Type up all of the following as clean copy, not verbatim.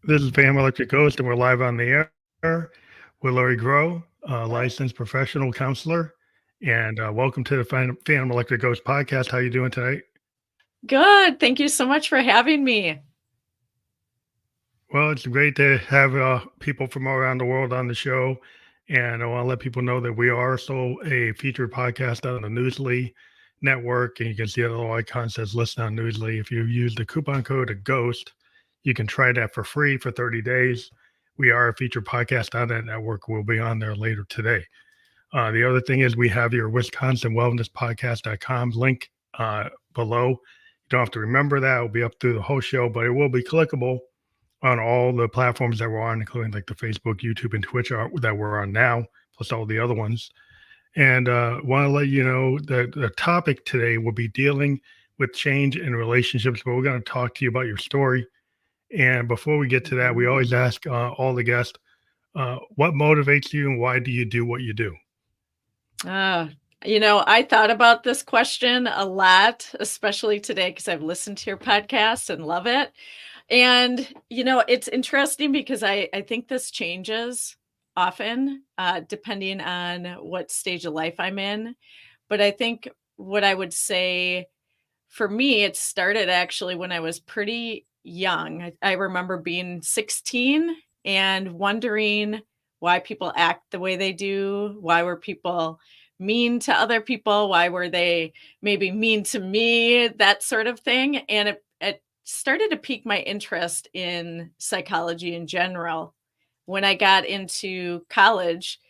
This is Phantom Electric Ghost, and we're live on the air with Laurie Groh, a licensed professional counselor. And welcome to the Phantom Electric Ghost podcast. How you doing tonight? Good. Thank you so much for having me. Well, it's great to have people from around the world on the show. And I want to let people know that we are also a featured podcast on the Newsly network. And you can see that little icon says listen on Newsly. If you use the coupon code GHOST, you can try that for free for 30 days. We are a featured podcast on that network. We'll be on there later today. The other thing is we have your Wisconsin Wellness Podcast.com link below. You don't have to remember that. It'll be up through the whole show, but it will be clickable on all the platforms that we're on, including like the Facebook, YouTube, and Twitch that we're on now, plus all the other ones. And want to let you know that the topic today will be dealing with change in relationships, but we're going to talk to you about your story. And before we get to that, we always ask all the guests, what motivates you and why do you do what you do? I thought about this question a lot, especially today, because I've listened to your podcast and love it. And, it's interesting because I think this changes often, depending on what stage of life I'm in. But I think what I would say for me, it started actually when I was pretty young. I remember being 16 and wondering why people act the way they do. Why were people mean to other people? Why were they maybe mean to me? That sort of thing. And it started to pique my interest in psychology in general. When I got into college,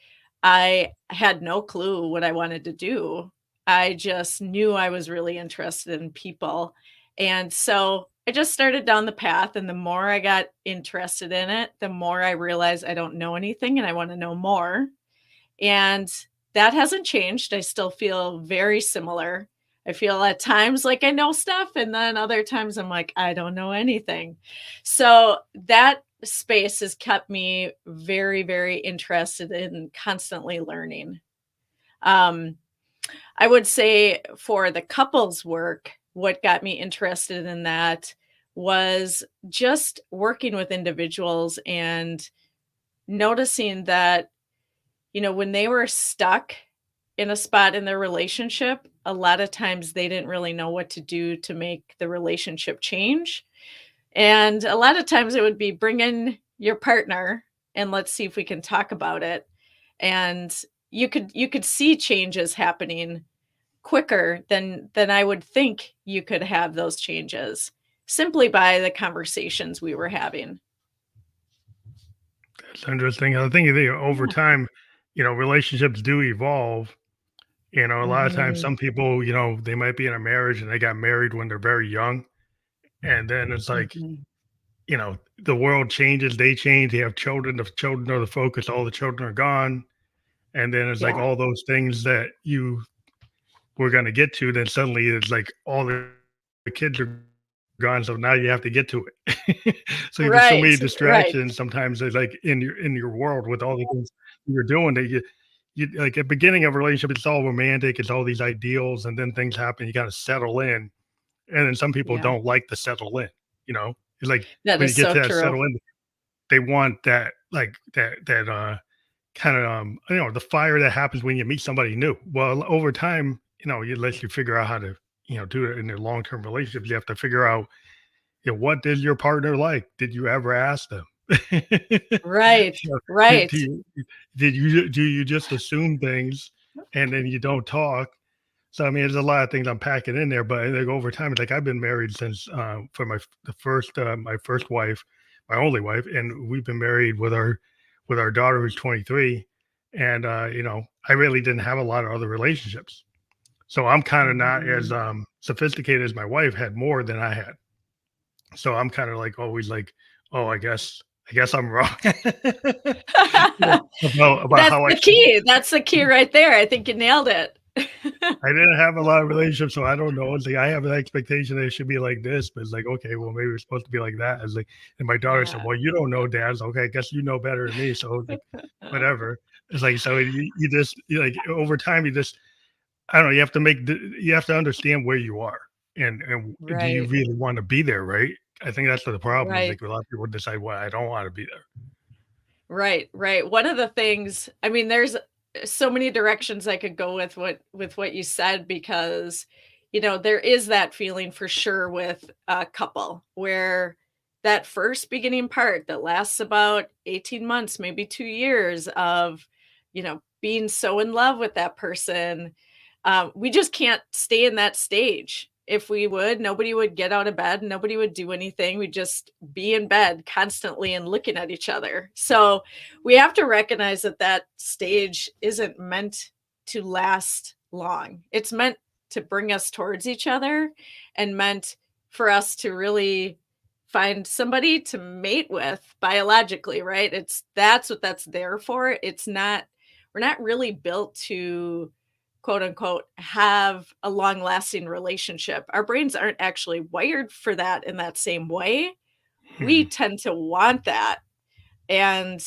I had no clue what I wanted to do. I just knew I was really interested in people. And so I just started down the path. And the more I got interested in it, the more I realized I don't know anything and I want to know more. And that hasn't changed. I still feel very similar. I feel at times like I know stuff, and then other times I'm like, I don't know anything. So that space has kept me very, very interested in constantly learning. Um, I would say for the couples work, what got me interested in that was just working with individuals and noticing that when they were stuck in a spot in their relationship, a lot of times they didn't really know what to do to make the relationship change. And a lot of times it would be bring in your partner and let's see if we can talk about it. And you could see changes happening quicker than I would think you could have those changes simply by the conversations we were having. That's interesting. I think that over Yeah. time, relationships do evolve. A lot of times, Mhm. some people, they might be in a marriage and they got married when they're very young. And then it's like, Mhm. the world changes, they change, they have children, the children are the focus, all the children are gone. And then it's like Yeah. all those things that you were going to get to, then suddenly it's like all the kids are gone. So now you have to get to it. So there's so many distractions. Right. Sometimes it's Right. like in your world with all the things you're doing that you like at beginning of a relationship, it's all romantic, it's all these ideals, and then things happen, you got to settle in. And then some people Yeah. don't like the settle in, you know? It's like That when you is get so to that true. settle in, they want that like that kind of the fire that happens when you meet somebody new. Well, over time, unless you figure out how to, do it in a long-term relationships, you have to figure out, what did your partner like? Did you ever ask them? Right. Did, Right. do you do you just assume things and then you don't talk? So I mean, there's a lot of things I'm packing in there, but like over time, it's like I've been married since for my first wife, my only wife, and we've been married with our daughter who's 23, and I really didn't have a lot of other relationships, so I'm kind of not as Mhm. sophisticated as my wife had more than I had. So I'm kind of like always like, oh, I guess I'm wrong about That's how I the should. key. That's the key right there. I think you nailed it. I didn't have a lot of relationships, so I don't know. It's like I have an expectation that it should be like this, but it's like, okay, well, maybe it's supposed to be like that. It's like, and my daughter said, Yeah. "Well, you don't know, Dad." It's okay, I guess you know better than me. So like, whatever. It's like so you just like over time you just I don't know. You have to understand where you are and do you Right. really want to be there, right? I think that's the problem is Right. like a lot of people decide, well, I don't want to be there. Right, right. One of the things, I mean, there's so many directions I could go with what you said because, there is that feeling for sure with a couple where that first beginning part that lasts about 18 months, maybe 2 years of, being so in love with that person, we just can't stay in that stage. If we would, nobody would get out of bed, nobody would do anything. We'd just be in bed constantly and looking at each other. So we have to recognize that that stage isn't meant to last long. It's meant to bring us towards each other and meant for us to really find somebody to mate with biologically, right? That's what that's there for. It's not, we're not really built to quote unquote have a long lasting relationship. Our brains aren't actually wired for that in that same way. We Hmm. tend to want that. And,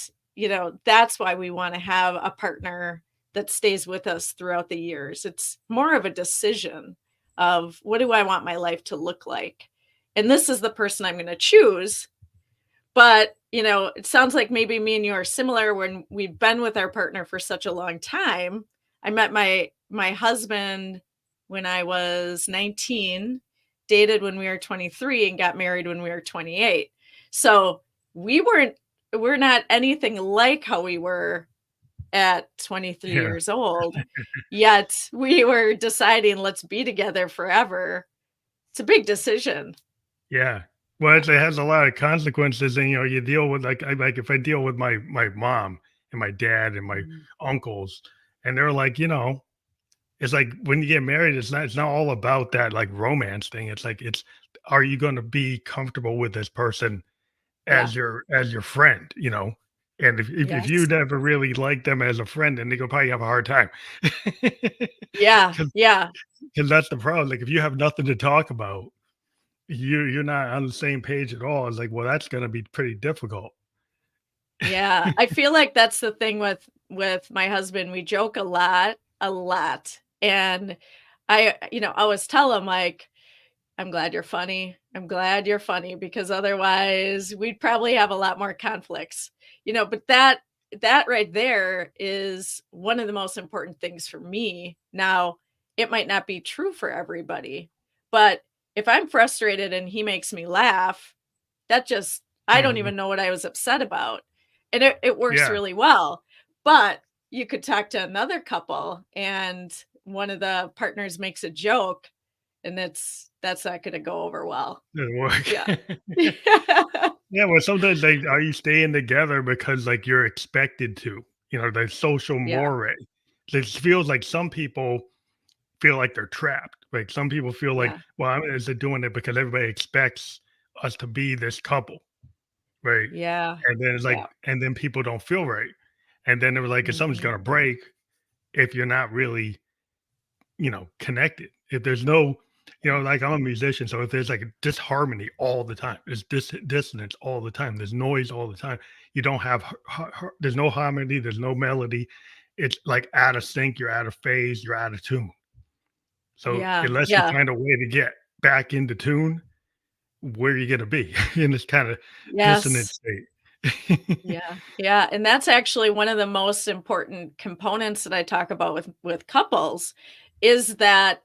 that's why we want to have a partner that stays with us throughout the years. It's more of a decision of what do I want my life to look like? And this is the person I'm going to choose. But, it sounds like maybe me and you are similar when we've been with our partner for such a long time. I met my husband when I was 19, dated when we were 23 and got married when we were 28. So, we're not anything like how we were at 23 Yeah. years old. Yet we were deciding let's be together forever. It's a big decision. Yeah. Well, it has a lot of consequences, and you deal with like if I deal with my mom and my dad and my Mhm. uncles, and they're like, it's like when you get married, it's not all about that like romance thing. It's like are you going to be comfortable with this person Yeah. as your friend, And if you Yes. never really like them as a friend, then they could probably have a hard time. Yeah, Because yeah, that's the problem. Like if you have nothing to talk about, you're not on the same page at all. It's like, well, that's gonna be pretty difficult. yeah. I feel like that's the thing with my husband. We joke a lot. And I, always tell him like, I'm glad you're funny. I'm glad you're funny because otherwise we'd probably have a lot more conflicts. But that right there is one of the most important things for me. Now, it might not be true for everybody, but if I'm frustrated and he makes me laugh, that just I don't Mhm. even know what I was upset about. And it works Yeah, really well. But you could talk to another couple and one of the partners makes a joke and that's not gonna go over well. it'll work. Yeah. Yeah, well, sometimes like, are you staying together because like you're expected to, the social Yeah, mores. It feels like some people feel like they're trapped. Like some people feel like, yeah, well, I'm just doing it because everybody expects us to be this couple, right? yeah, And then it's like, yeah. and then people don't feel right. And then they were like, if something's Mhm. gonna break, if you're not really connected. If there's no, Yeah, like I'm a musician, so if there's like disharmony all the time, there's dissonance all the time, there's noise all the time. You don't have, there's no harmony, there's no melody. It's like out of sync, you're out of phase, you're out of tune. So yeah, unless you yeah. find a way to get back into tune, where are you gonna be in this kind of dissonant Yes. state? Yeah, yeah, and that's actually one of the most important components that I talk about with couples is that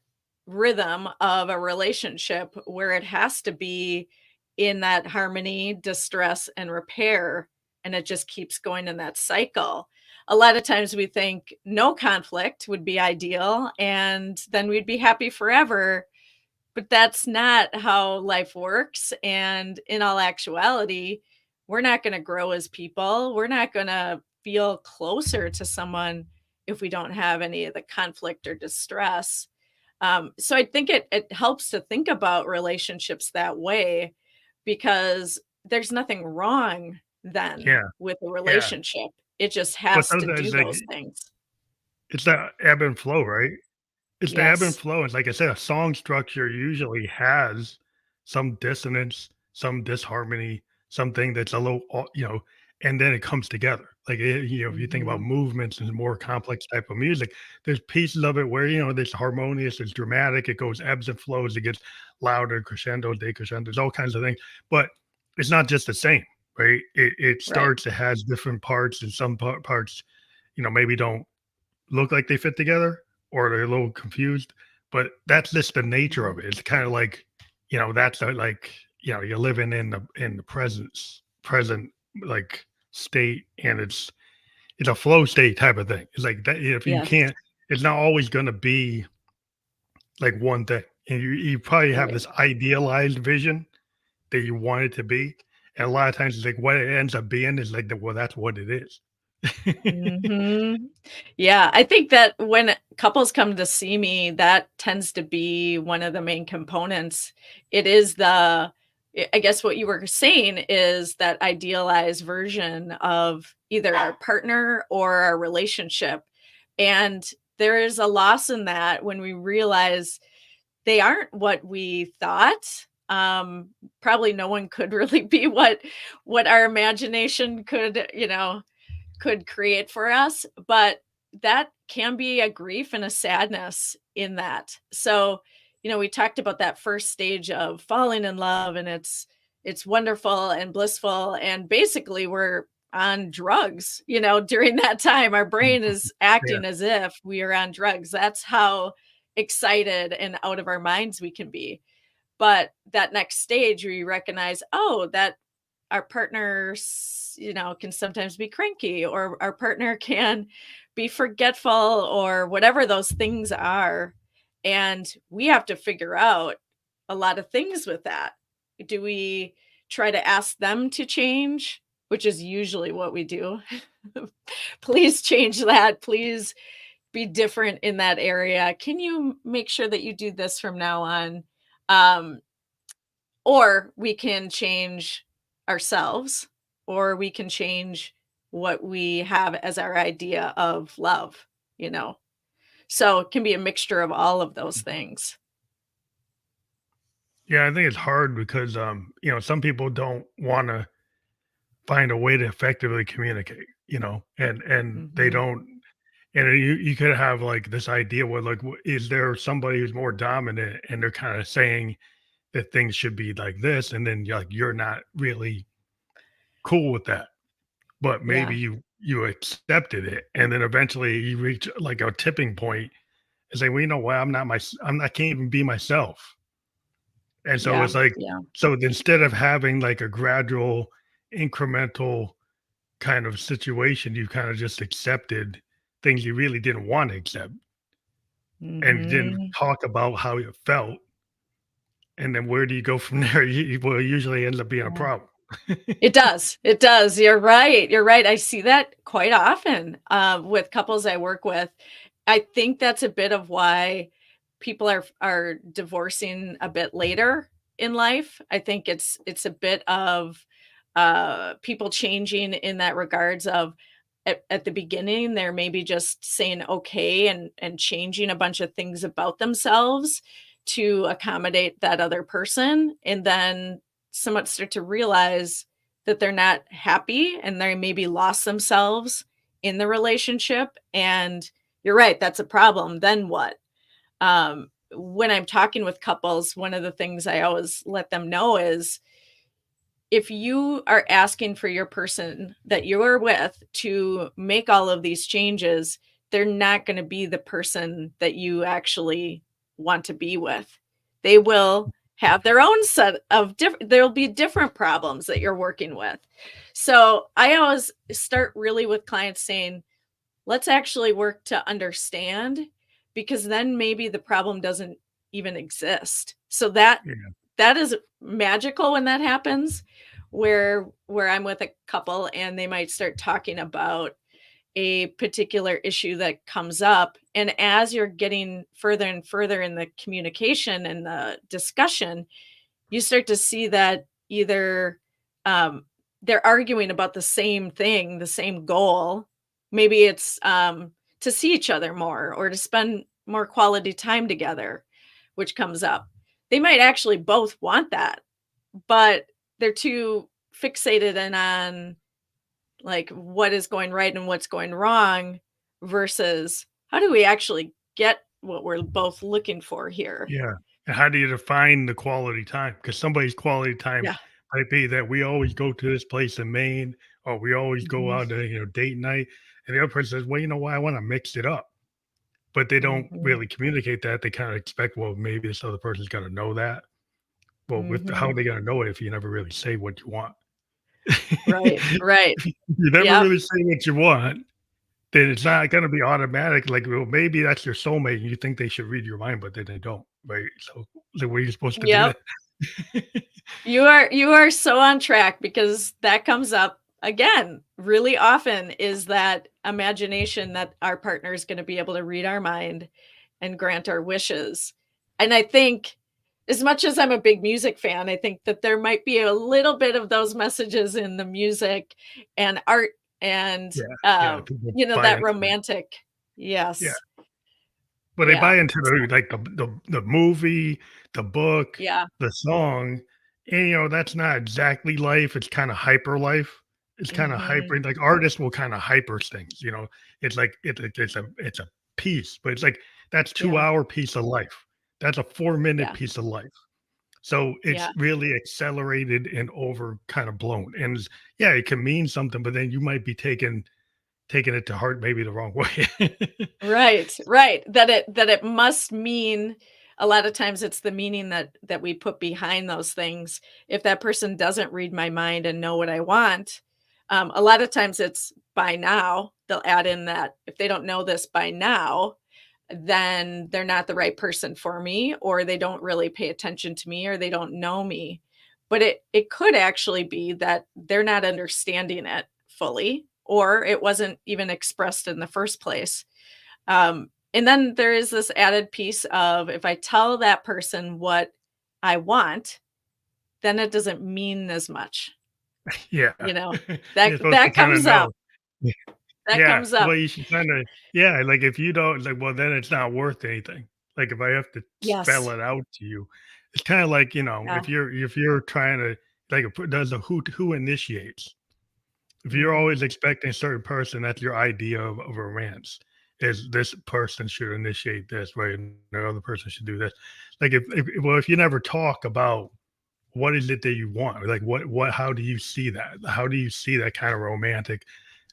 rhythm of a relationship where it has to be in that harmony, distress, and repair, and it just keeps going in that cycle. A lot of times we think no conflict would be ideal, and then we'd be happy forever, but that's not how life works, and in all actuality, we're not gonna grow as people, we're not gonna feel closer to someone if we don't have any of the conflict or distress. So I think it helps to think about relationships that way because there's nothing wrong then Yeah, with a yeah. relationship. It just But has to do sometimes like those things. it's the ebb and flow, right? It's the ebb and Yes. flow. It's like I said, a song structure usually has some dissonance, some disharmony, something that's a little, and then it comes together. Like, if you think about Mhm. movements and more complex type of music, there's pieces of it where, it's harmonious, it's dramatic, it goes ebbs and flows, it gets louder, crescendo, decrescendo, there's all kinds of things. But it's not just the same, right? It Right. starts, it has different parts, and some parts, maybe don't look like they fit together or they're a little confused. But that's just the nature of Mhm. it. It's kind of like, that's like, you're living in the present like state, and it's a flow state type of thing. It's like that if you Yes. can't, it's not always gonna be like one thing. And you probably have Right. this idealized vision that you want it to be. And a lot of times it's like what it ends up being is like well, that's what it is. Mhm. Yeah, I think that when couples come to see me, that tends to be one of the main components. It is I guess what you were saying is that idealized version of either our partner or our relationship. And there is a loss in that when we realize they aren't what we thought. Probably no one could really be what our imagination could create for us, but that can be a grief and a sadness in that. So, we talked about that first stage of falling in love, and it's wonderful and blissful, and basically we're on drugs, during that time. Our brain is Yeah. acting as if we are on drugs. That's how excited and out of our minds we can be. But that next stage where you recognize, oh, that our partners, can sometimes be cranky, or our partner can be forgetful, or whatever those things are. And we have to figure out a lot of things with that. Do we try to ask them to change? Which is usually what we do. Please change that. Please be different in that area. Can you make sure that you do this from now on? Um, or we can change ourselves, or we can change what we have as our idea of love, you know? So it can be a mixture of all of those things. Yeah, I think it's hard because some people don't want to find a way to effectively communicate, and they Mhm. don't. And you could have like this idea where like, is there somebody who's more dominant, and they're kind of saying that things should be like this, and then you're not really cool with that, but maybe Yeah. you accepted it, and then eventually you reach like a tipping point and say, well, you know what, I can't even be myself. And so Yeah. it's like, Yeah. so instead of having like a gradual, incremental kind of situation, you kind of just accepted things you really didn't want to accept and didn't Mhm. talk about how you felt. And then where do you go from there? Well, it usually ends up being a Yeah. problem. It does. It does. You're right. You're right. I see that quite often with couples I work with. I think that's a bit of why people are divorcing a bit later in life. I think it's a bit of people changing in that regards of at the beginning they're maybe just saying okay and changing a bunch of things about themselves to accommodate that other person, and then somewhat start to realize that they're not happy and they maybe lost themselves in the relationship. And you're right, that's a problem. Then what? When I'm talking with couples, one of the things I always let them know is if you are asking for your person that you're with to make all of these changes, they're not going to be the person that you actually want to be with. They will have their own set of different, there'll be different problems that you're working with. So I always start really with clients saying, let's actually work to understand, because then maybe the problem doesn't even exist. So Yeah. that is magical when that happens, where I'm with a couple and they might start talking about a particular issue that comes up, and as you're getting further and further in the communication and the discussion, you start to see that either um, they're arguing about the same thing, the same goal. Maybe it's to see each other more or to spend more quality time together, which comes up. They might actually both want that, but they're too fixated in on like what is going right and what's going wrong versus how do we actually get what we're both looking for here? Yeah. And how do you define the quality time? Because somebody's quality time Yeah. might be that we always go to this place in Maine, or we always go Mhm. out to, date night. And the other person says, well, you know what? I want to mix it up. But they don't Mhm. really communicate that. They kind of expect, well, maybe this other person's going to know that. Well, how Mhm. are they going to know it if you never really say what you want? Right. Right. If you never Yep. really say what you want, then it's not gonna be automatic, like, well, maybe that's your soulmate and you think they should read your mind, but then they don't, right? So, the way you're supposed to do Yep. that. You are so on track because that comes up again really often is that imagination that our partner is going to be able to read our mind and grant our wishes. And I think as much as I'm a big music fan, I think that there might be a little bit of those messages in the music and art and Yeah, yeah, people buy that into it. romantic. Yeah, Yes. but they buy Yeah. into like, the movie, the book, Yeah. the song, and, that's not exactly life, it's kinda hyper life. It's kinda Mhm. hyper like, artists will kinda hyper things, It's like it's a piece, but it's like, that's Yeah. 2-hour piece of life. That's a 4-minute Yeah. piece of life. So it's Yeah. really accelerated and over kind of blown. And yeah, it can mean something, but then you might be taking it to heart maybe the wrong way. Right, right. That it must mean a lot of times it's the meaning that we put behind those things. If that person doesn't read my mind and know what I want, a lot of times it's by now. They'll add in that if they don't know this by now, then they're not the right person for me, or they don't really pay attention to me, or they don't know me. But it could actually be that they're not understanding it fully, or it wasn't even expressed in the first place. And then there is this added piece of if I tell that person what I want, then it doesn't mean as much, Yeah. you know? You're That supposed to that kind of comes know. up. That Yeah. comes Well, up. you should kind of, yeah. Like if you don't, like, well, then it's not worth anything. Like if I have to spell Yes. it out to you, it's kind of like, Yeah. if you're trying to, like, does a who initiates. If you're Mhm. always expecting a certain person, that's your idea of romance. Is this person should initiate this, right? And the other person should do this. Like if you never talk about what is it that you want, like how do you see that? How do you see that kind of romantic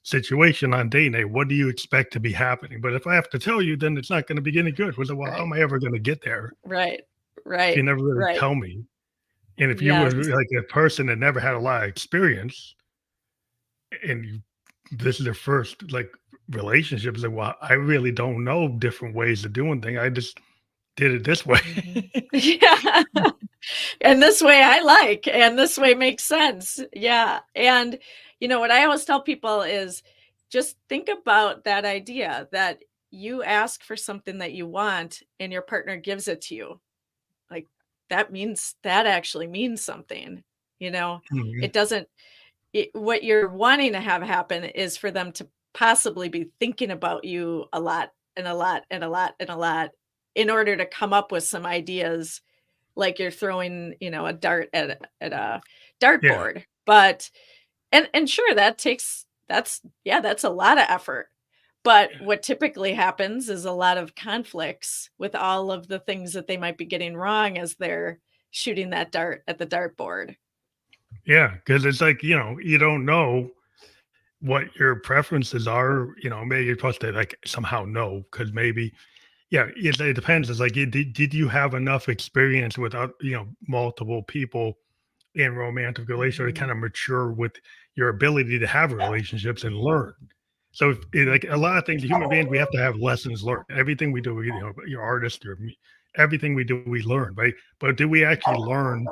situation on date night? What do you expect to be happening? But if I have to tell you, then it's not going to be any good. Well, how Right. am I ever going to get there Right. if you Right. never really Right. tell me? And if you were Yes. like a person that never had a lot of experience, and this is their first like relationship. It's like, well, I really don't know different ways of doing things. I just did it this way. Mhm. Yeah. And this way I like, and this way makes sense. Yeah. And what I always tell people is just think about that idea that you ask for something that you want and your partner gives it to you. Like that actually means something. You know, Mhm. it doesn't what you're wanting to have happen is for them to possibly be thinking about you a lot and a lot and a lot and a lot in order to come up with some ideas like you're throwing, a dart at a Yeah, dartboard. But and sure that's a lot of effort. But yeah, what typically happens is a lot of conflicts with all of the things that they might be getting wrong as they're shooting that dart at the dartboard. yeah. Because it's like you don't know what your preferences are. Maybe you're supposed to like somehow know because maybe it depends. It's like did you have enough experience with multiple people in romantic relationship to Mhm, kind of mature with your ability to have relationships and learn. So, like a mhm. lot of things, human beings, we have to have lessons learned. Everything we do, your artist, everything we do, we learn, right? But do we actually learn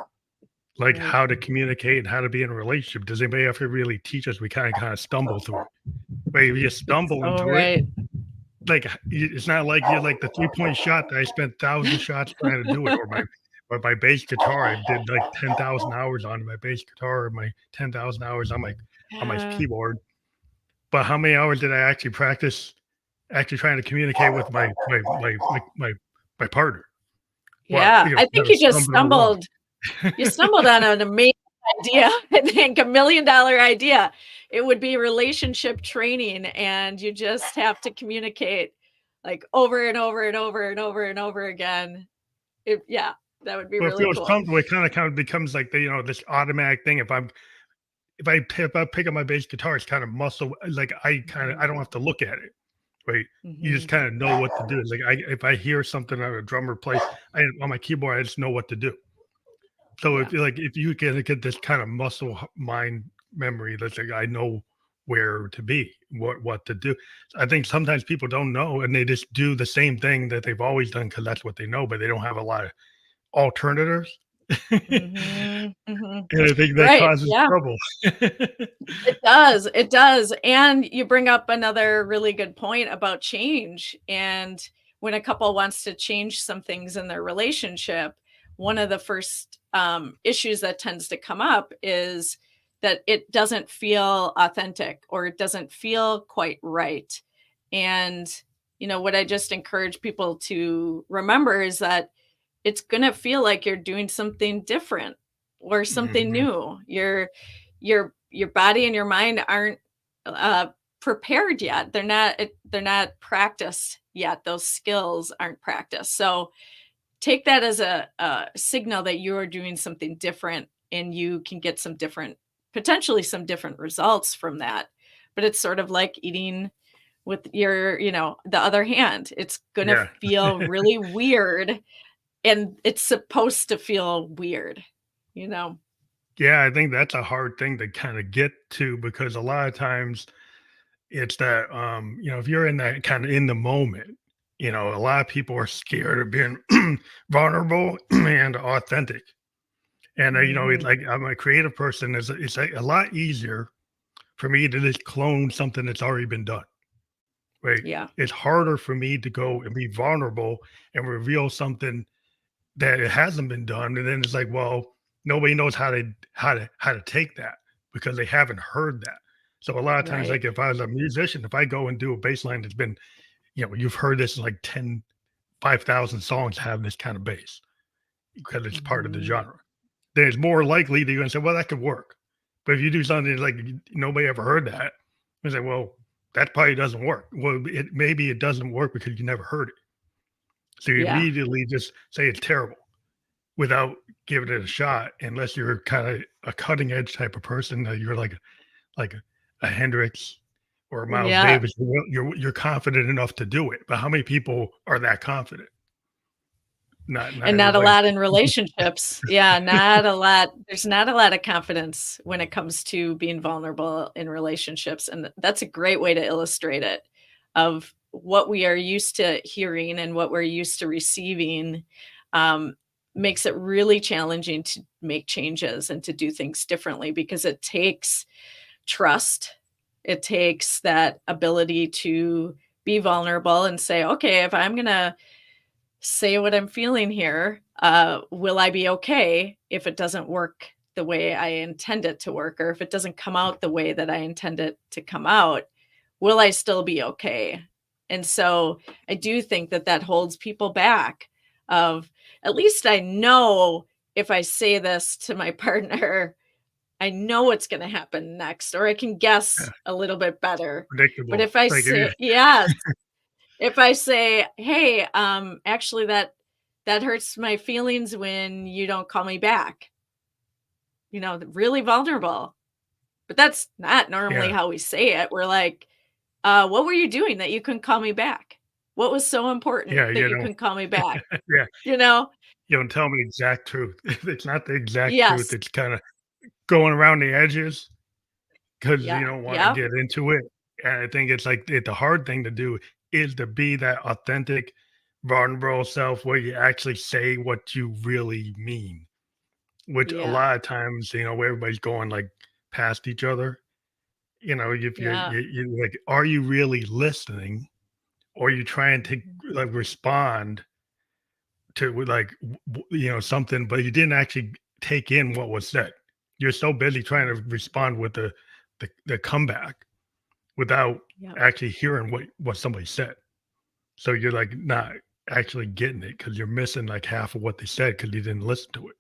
like Right. how to communicate and how to be in a relationship? Does anybody have to really teach us? We kind of stumble through it. Right? We just stumble Oh, into it. right. Like it's not like you're like the 3-point shot that I spent thousand shots trying to do it, or my bass guitar. I did like 10,000 hours on my bass guitar, or my 10,000 hours on my Yeah. keyboard. But how many hours did I actually practice actually trying to communicate with my partner? Well, Yeah, I think kind of you just stumbling along. stumbled on an amazing idea, I think, $1,000,000 idea. it would be relationship training, and you just have to communicate like over and over and over and over and over again. Yeah, that would be Well, it really feels cool. comfortable. It kind of becomes like this automatic thing. If I pick up my bass guitar, it's kind of muscle. Like I don't Mhm. have to look at it. Right. You just Mhm. kind of know what to do. It's like if I hear something that a drummer plays on my keyboard, I just know what to do. So Yeah. if you can get this kind of mind memory, that's like I know where to be, what to do. I think sometimes people don't know and they just do the same thing that they've always done because that's what they know, but they don't have a lot of alternatives. And Mhm. Mhm. I think that Right. causes Yeah. trouble. It does, it does, and you bring up another really good point about change, and when a couple wants to change some things in their relationship, one of the first, issues that tends to come up is that it doesn't feel authentic or it doesn't feel quite right, and, what I just encourage people to remember is that it's gonna feel like you're doing something different or something Mhm. new. Your body and your mind aren't uh, prepared yet. They're not practiced yet. Those skills aren't practiced. So take that as a signal that you are doing something different, and you can get some different, potentially some different results from that. But it's sort of like eating with the other hand. It's gonna Yeah. feel really weird, and it's supposed to feel weird, you know? Yeah, I think that's a hard thing to kind of get to because a lot of times it's that if you're in that kind of in the moment, a lot of people are scared of being vulnerable and authentic. And Mhm. like I'm a creative person, it's a lot easier for me to just clone something that's already been done. Right. Yeah. It's harder for me to go and be vulnerable and reveal something that it hasn't been done. And then it's like, well, nobody knows how to take that because they haven't heard that. So a lot of times, Right. like if I was a musician, if I go and do a bass line that's been, you've heard this like 5,000 songs have this kind of bass because it's part of the Mhm. genre, then it's more likely that you're going to say, well, that could work. But if you do something like nobody ever heard that, you say, well, that probably doesn't work. Well, maybe it doesn't work because you never heard it. So you Yeah. immediately just say it's terrible without giving it a shot, unless you're kind of a cutting edge type of person that you're like a Hendrix or a Miles Yeah. Davis. You're confident enough to do it. But how many people are that confident? Not And not a everybody. lot in relationships. Yeah, not a lot. There's not a lot of confidence when it comes to being vulnerable in relationships, and that's a great way to illustrate it, of what we are used to hearing and what we're used to receiving, um, makes it really challenging to make changes and to do things differently because it takes trust. It takes that ability to be vulnerable and say, "Okay, if I'm gonna say what I'm feeling here. Will I be okay if it doesn't work the way I intend it to work, or if it doesn't come out the way that I intend it to come out? Will I still be okay?" And so I do think that that holds people back. Of at least I know if I say this to my partner, I know what's going to happen next, or I can guess Yeah, a little bit better. But predictable. if I Like if you, say, yes, if I say, "Hey, actually that hurts my feelings when you don't call me back." Really vulnerable. But that's not normally yeah, how we say it. We're like, what were you doing that you couldn't call me back? What was so important yeah, that you couldn't call me back?" yeah. You know? You don't tell me the exact truth. If it's not the exact truth, Yes. it's kind of going around the edges because you Yeah. don't want to Yep. get into it. And I think it's like the hard thing to do is to be that authentic, vulnerable self where you actually say what you really mean, which a Yeah. lot of times, where everybody's going like past each other. If Yeah. you like, are you really listening or are you trying to Mhm. like respond to like something, but you didn't actually take in what was said. You're so busy trying to respond with the comeback without Yep. actually hearing what somebody said. So you're like not actually getting it because you're missing like half of what they said because you didn't listen to it.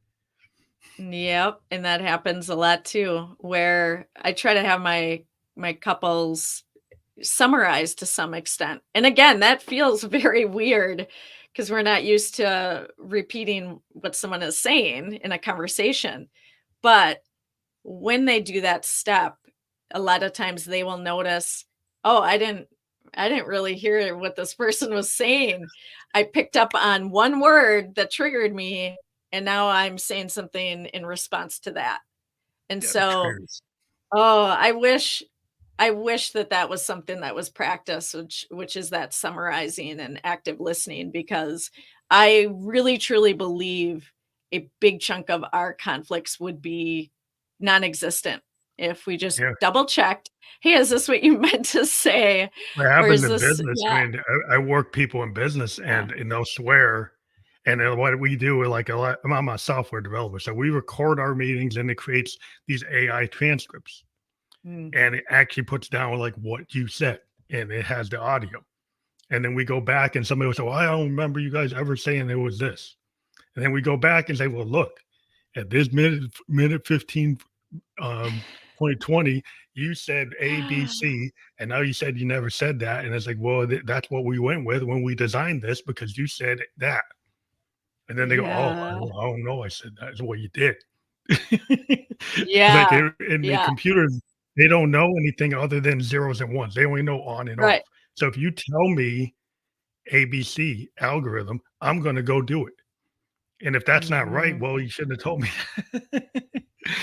Yep, and that happens a lot too, where I try to have my my couples summarize to some extent. And again, that feels very weird because we're not used to repeating what someone is saying in a conversation. But when they do that step, a lot of times they will notice, "Oh, I didn't really hear what this person was saying. I picked up on one word that triggered me, and now I'm saying something in response to that." And Yeah, so, triggers. oh, I wish that that was something that was practiced, which is that summarizing and active listening, because I really truly believe a big chunk of our conflicts would be non-existent if we just Yeah. double checked, "Hey, is this what you meant to say?" What Or happens is in this business, I yeah, mean, I work people in business yeah. and they'll swear. And then what we do, like a lot, I'm a software developer. So we record our meetings and it creates these AI transcripts. Mm, And it actually puts down like what you said and it has the audio. And then we go back and somebody will say, well, I don't remember you guys ever saying it was this. And then we go back and say, well, look, at this minute 15 point 20, you said A, B, C, and now you said you never said that. And it's like, well, that's what we went with when we designed this because you said that. And then they go, oh, yeah. I don't know. I said that is what you did. Like Yeah. in the Yeah. computers, they don't know anything other than zeros and ones. They only know on and Right. off. So if you tell me ABC algorithm, I'm going to go do it. And if that's not right, Mhm. well, you shouldn't have told me.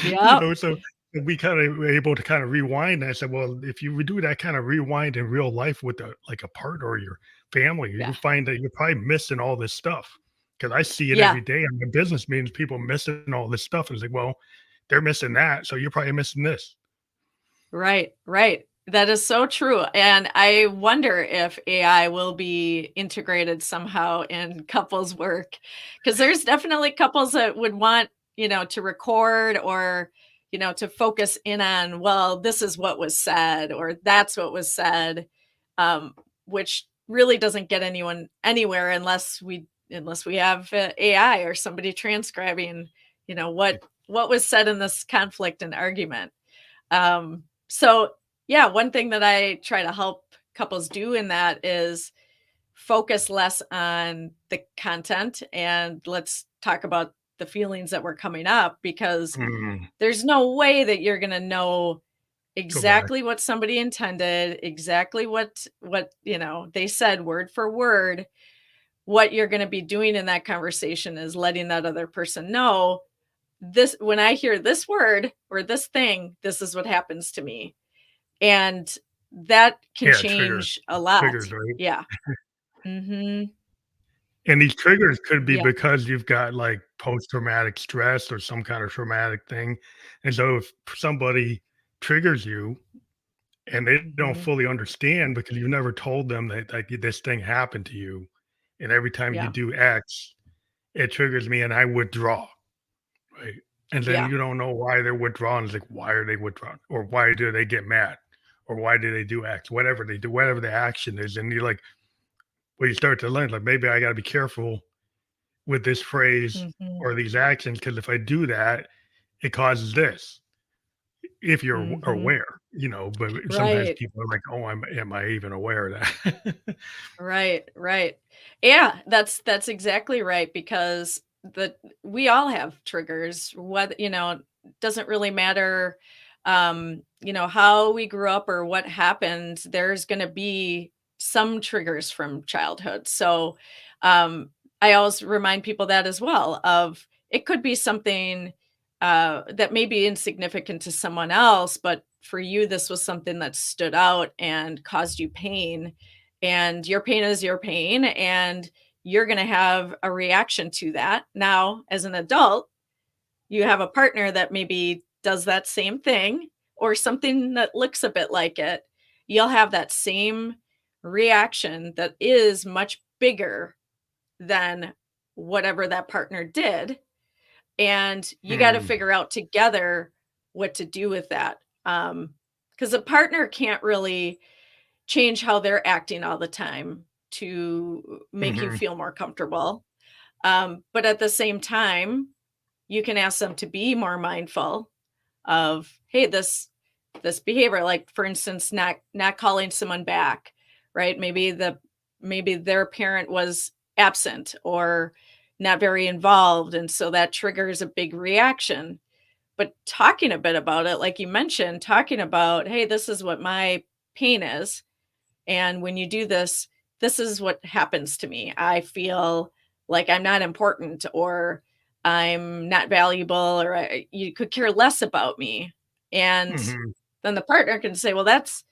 Yep. So we kind of were able to kind of rewind. And I said, well, if you would do that kind of rewind in real life with like a partner or your family, you Yeah. can find that you're probably missing all this stuff. Because I see it Yeah. every day in the business meetings, people missing all this stuff. And it's like, well, they're missing that. So you're probably missing this. Right, right. That is so true. And I wonder if AI will be integrated somehow in couples work. Because there's definitely couples that would want, to record or, to focus in on, well, this is what was said or that's what was said, um, which really doesn't get anyone anywhere unless we have AI or somebody transcribing, what was said in this conflict and argument. So yeah, one thing that I try to help couples do in that is focus less on the content and let's talk about the feelings that were coming up, because Mm, there's no way that you're going to know go back. exactly what somebody intended, exactly what, they said word for word. What you're going to be doing in that conversation is letting that other person know, this when I hear this word or this thing, this is what happens to me. And that can Yeah, triggers, change a lot. triggers, right? Yeah. Mhm. And these triggers could be Yeah. because you've got like post traumatic stress or some kind of traumatic thing. And so if somebody triggers you, and they don't Mhm. fully understand because you never told them that like this thing happened to you, and every time you Yeah. do X, it triggers me and I withdraw, right? And then Yeah. you don't know why they're withdrawing. It's like, why are they withdrawing? Or why do they get mad? Or why do they do X? Whatever they do, whatever the action is. And you're like, well, you start to learn, like, maybe I got to be careful with this phrase Mhm. or these actions because if I do that, it causes this. If you're Mhm. aware, but sometimes Right. people are like, oh, am I even aware of that? Right. Right. Yeah, that's exactly right, because we all have triggers. What, doesn't really matter how we grew up or what happened. There's going to be some triggers from childhood. So um I always remind people that as well, of it could be something that may be insignificant to someone else, but for you this was something that stood out and caused you pain, and your pain is your pain, and you're going to have a reaction to that. Now, as an adult, you have a partner that maybe does that same thing or something that looks a bit like it. You'll have that same reaction that is much bigger than whatever that partner did. And you got to Hmm. figure out together what to do with that. Because a partner can't really change how they're acting all the time to make you Mhm. feel more comfortable. But at the same time, you can ask them to be more mindful of, hey, this behavior, like for instance, not calling someone back, right? Maybe their parent was absent or not very involved, and so that triggers a big reaction. But talking a bit about it, like you mentioned, talking about, hey, this is what my pain is, and when you do this, this is what happens to me. I feel like I'm not important, or I'm not valuable, or you could care less about me. And Hmm. then the partner can say, well, that's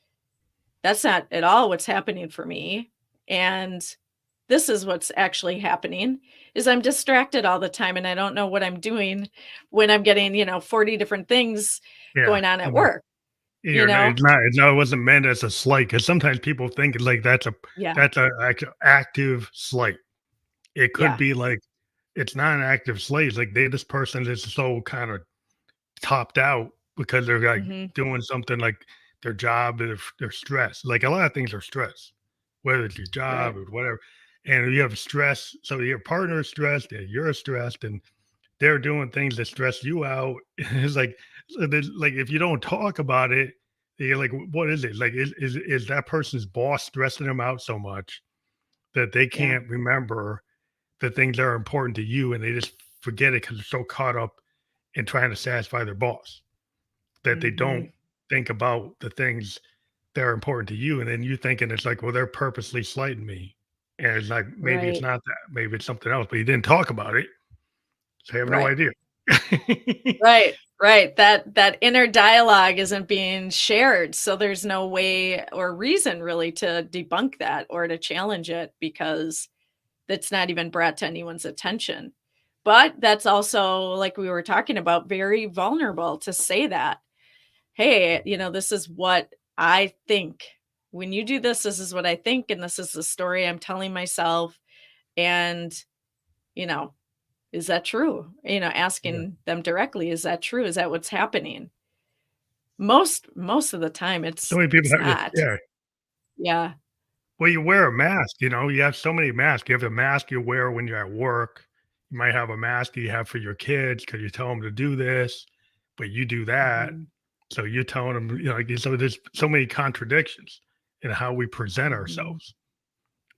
not at all what's happening for me. And this is what's actually happening is I'm distracted all the time and I don't know what I'm doing when I'm getting, 40 different things Yeah. going on at work, you You're not, know? it wasn't meant as a slight because sometimes people think like Yeah. that's a active slight. It could Yeah. be like it's not an active slight. It's like this person is so kind of topped out because they're like Mhm. doing something like their job, they're stressed. Like a lot of things are stress, whether it's your Right. job or whatever. And you have stress, so your partner is stressed, and you're stressed, and they're doing things that stress you out. It's like, so like if you don't talk about it, you're like, what is it? Like, is that person's boss stressing them out so much that they Yeah. can't remember the things that are important to you, and they just forget it because they're so caught up in trying to satisfy their boss that they don't Mhm. think about the things that are important to you. And then you thinking it's like, well, they're purposely slighting me. And it's like, maybe it's Right. not that, maybe it's something else, but you didn't talk about it. So you have no Right. idea. Right. Right. That inner dialogue isn't being shared, so there's no way or reason really to debunk that or to challenge it because that's not even brought to anyone's attention. But that's also, like we were talking about, very vulnerable to say that. Hey, this is what I think. When you do this, this is what I think, and this is the story I'm telling myself. And, you know, is that true? Yeah. Asking them directly, is that true? Is that what's happening? Most of the time So it's many people it's have this. not. Yeah. Yeah. Well, you wear a mask, you have so many masks. You have the mask you wear when you're at work. You might have a mask you have for your kids because you tell them to do this, but you do that. Mhm. So you're telling them, like, so there's so many contradictions in how we present Mhm. ourselves,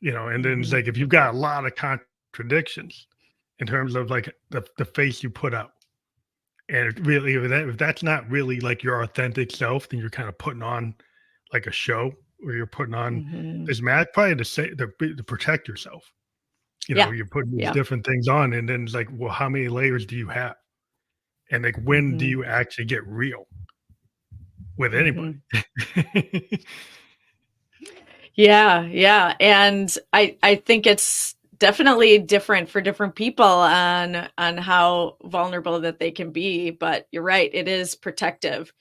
and then it's Mhm. like if you've got a lot of contradictions in terms of like the face you put out. And it really, if that's not really like your authentic self, then you're kind of putting on like a show where you're putting on Mhm. this mask probably to say to protect yourself. Yeah. You're putting these Yeah. different things on, and then it's like, well, how many layers do you have? And like, when do Mhm. you actually get real with anybody? Mhm. Yeah, yeah, and I think it's definitely different for different people on how vulnerable that they can be, but you're right, it is protective.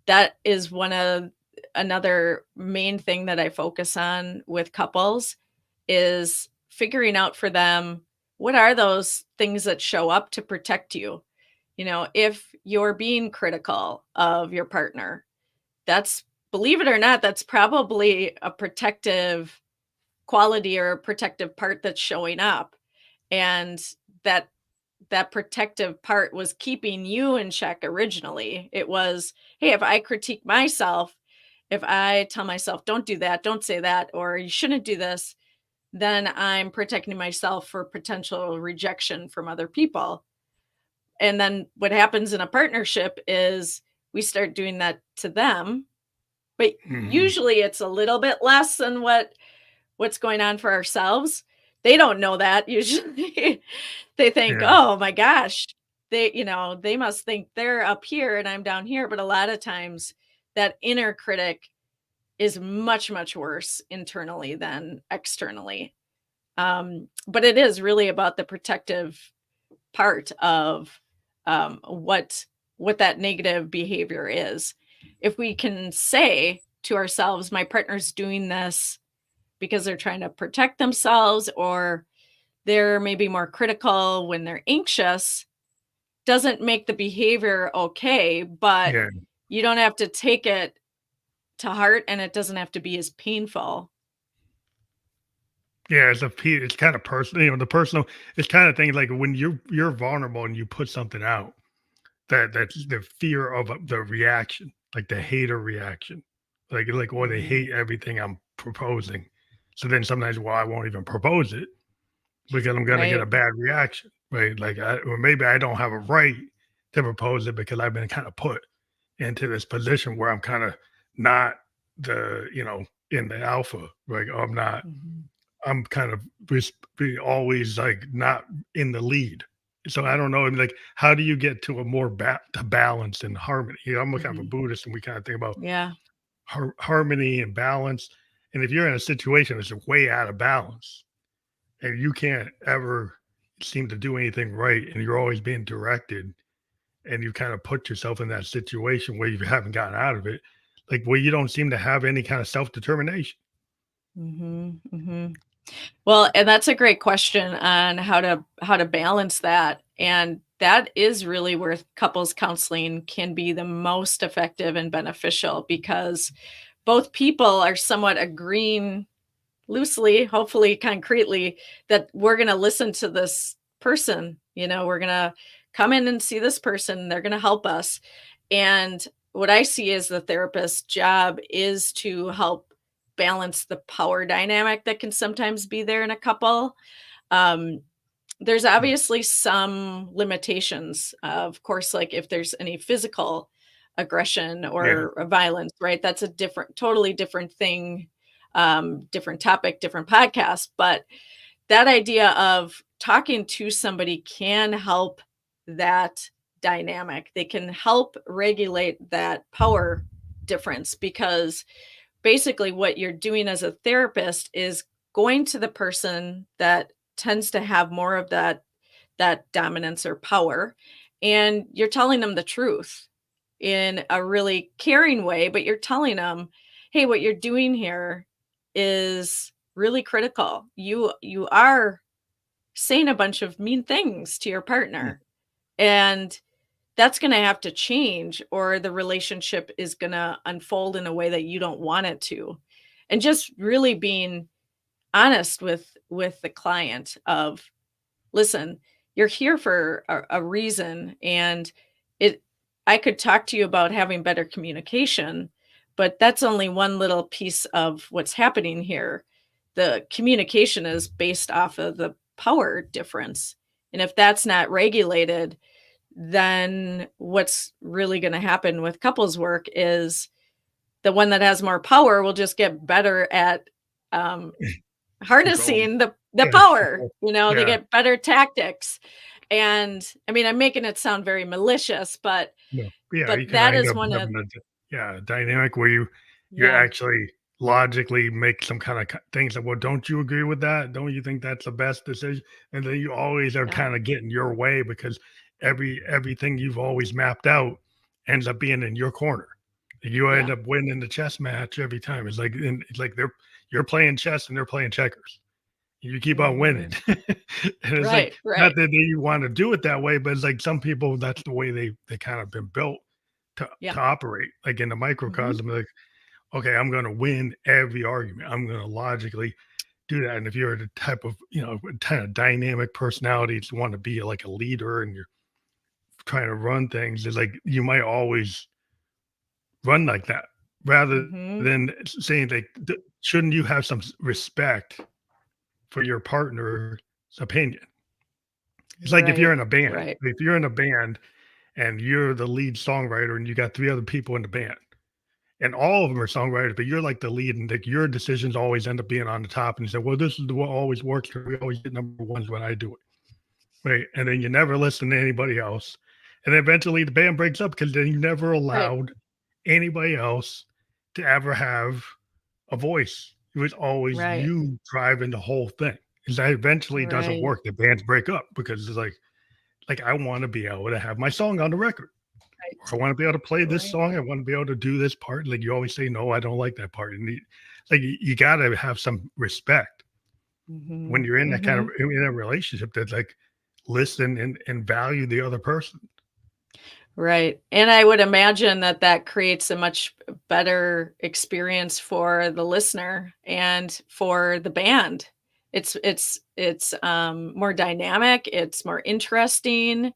That is one of another main thing that I focus on with couples is figuring out for them what are those things that show up to protect you. If you're being critical of your partner, that's, believe it or not, that's probably a protective quality or a protective part that's showing up. And that that protective part was keeping you in check originally. It was, hey, if I critique myself, if I tell myself, don't do that, don't say that, or you shouldn't do this, then I'm protecting myself for potential rejection from other people. And then what happens in a partnership is we start doing that to them, but Mhm. usually it's a little bit less than what's going on for ourselves. They don't know that usually. They think, Yeah, "Oh my gosh, they must think they're up here and I'm down here." But a lot of times that inner critic is much, much worse internally than externally. But it is really about the protective part of what that negative behavior is. If we can say to ourselves, my partner's doing this because they're trying to protect themselves, or they're maybe more critical when they're anxious, doesn't make the behavior okay, but yeah, you don't have to take it to heart and it doesn't have to be as painful. yeah. It's kind of personal. The personal. It's kind of thing like when you're vulnerable and you put something out that's the fear of the reaction. like the hater reaction, or they Mhm. hate everything I'm proposing. So then sometimes, well, I won't even propose it because I'm gonna get a Right. bad reaction, right? Or maybe I don't have a right to propose it because I've been kind of put into this position where I'm kind of not in the alpha, like I'm not. Mhm. I'm kind of be always like not in the lead. So I don't know. Like, how do you get to a more to balance and harmony? I'm a kind of a Mhm. Buddhist, and we kind of think about Yeah. harmony and balance. And if you're in a situation that's way out of balance, and you can't ever seem to do anything right, and you're always being directed, and you kind of put yourself in that situation where you haven't gotten out of it, like where you don't seem to have any kind of self determination. Mhm. Mhm. Well, and that's a great question on how to balance that. And that is really where couples counseling can be the most effective and beneficial because both people are somewhat agreeing loosely, hopefully concretely, that we're going to listen to this person. We're going to come in and see this person. They're going to help us. And what I see as the therapist's job is to help balance the power dynamic that can sometimes be there in a couple. Um, there's Mm. obviously some limitations, of course, like if there's any physical aggression Yeah. or violence, right? That's a totally different thing, different topic, different podcast. But that idea of talking to somebody can help that dynamic. They can help regulate that power difference because basically what you're doing as a therapist is going to the person that tends to have more of that dominance or power, and you're telling them the truth in a really caring way, but you're telling them, hey, what you're doing here is really critical. You are saying a bunch of mean things to your Mm. partner, and that's going to have to change, or the relationship is going to unfold in a way that you don't want it to. And just really being honest with the client of, listen, you're here for a reason, and it I could talk to you about having better communication, but that's only one little piece of what's happening here. The communication is based off of the power difference, and if that's not regulated, then what's really going to happen with couples work is the one that has more power will just get better at um, Control. harnessing the Yeah. power. They Yeah. get better tactics. And I mean, I'm making it sound very malicious, but No. Yeah, but you can that end is up one of having a dynamic where you yeah, actually logically make some kind of things like, well, don't you agree with that? Don't you think that's the best decision? And then you always are yeah, kind of getting your way because everything you've always mapped out ends up being in your corner. You end yeah. up winning the chess match every time. It's like you're playing chess and they're playing checkers. You keep on winning. Mhm. And it's like, Right, not right. that you want to do it that way, but it's like some people, that's the way they kind of been built Yeah. to operate. Like in the Mhm. microcosm, like, okay, I'm gonna win every argument. I'm gonna logically do that. And if you're the type of, kind of dynamic personality to want to be like a leader and you're trying to run things, it's like you might always run like that rather Mhm. than saying like, shouldn't you have some respect for your partner's opinion? It's like Right, right. if you're in a band and you're the lead songwriter and you got 3 other people in the band, and all of them are songwriters, but you're like the lead, and like your decisions always end up being on the top. And you say, "Well, this is what always works. We always get number ones when I do it." Right. And then you never listen to anybody else. And then eventually the band breaks up because then you never Right, allowed anybody else to ever have a voice. It was always right, you driving the whole thing. And that eventually doesn't right, work. The bands break up because it's like I want to be able to have my song on the record. right, I want to be able to play this right. song. I want to be able to do this part. Like you always say, no, I don't like that part. And like you got to have some respect when Mhm. you're in that kind of Mhm. in a relationship that like listen and value the other person. Right. And I would imagine that that creates a much better experience for the listener and for the band. It's more dynamic, it's more interesting.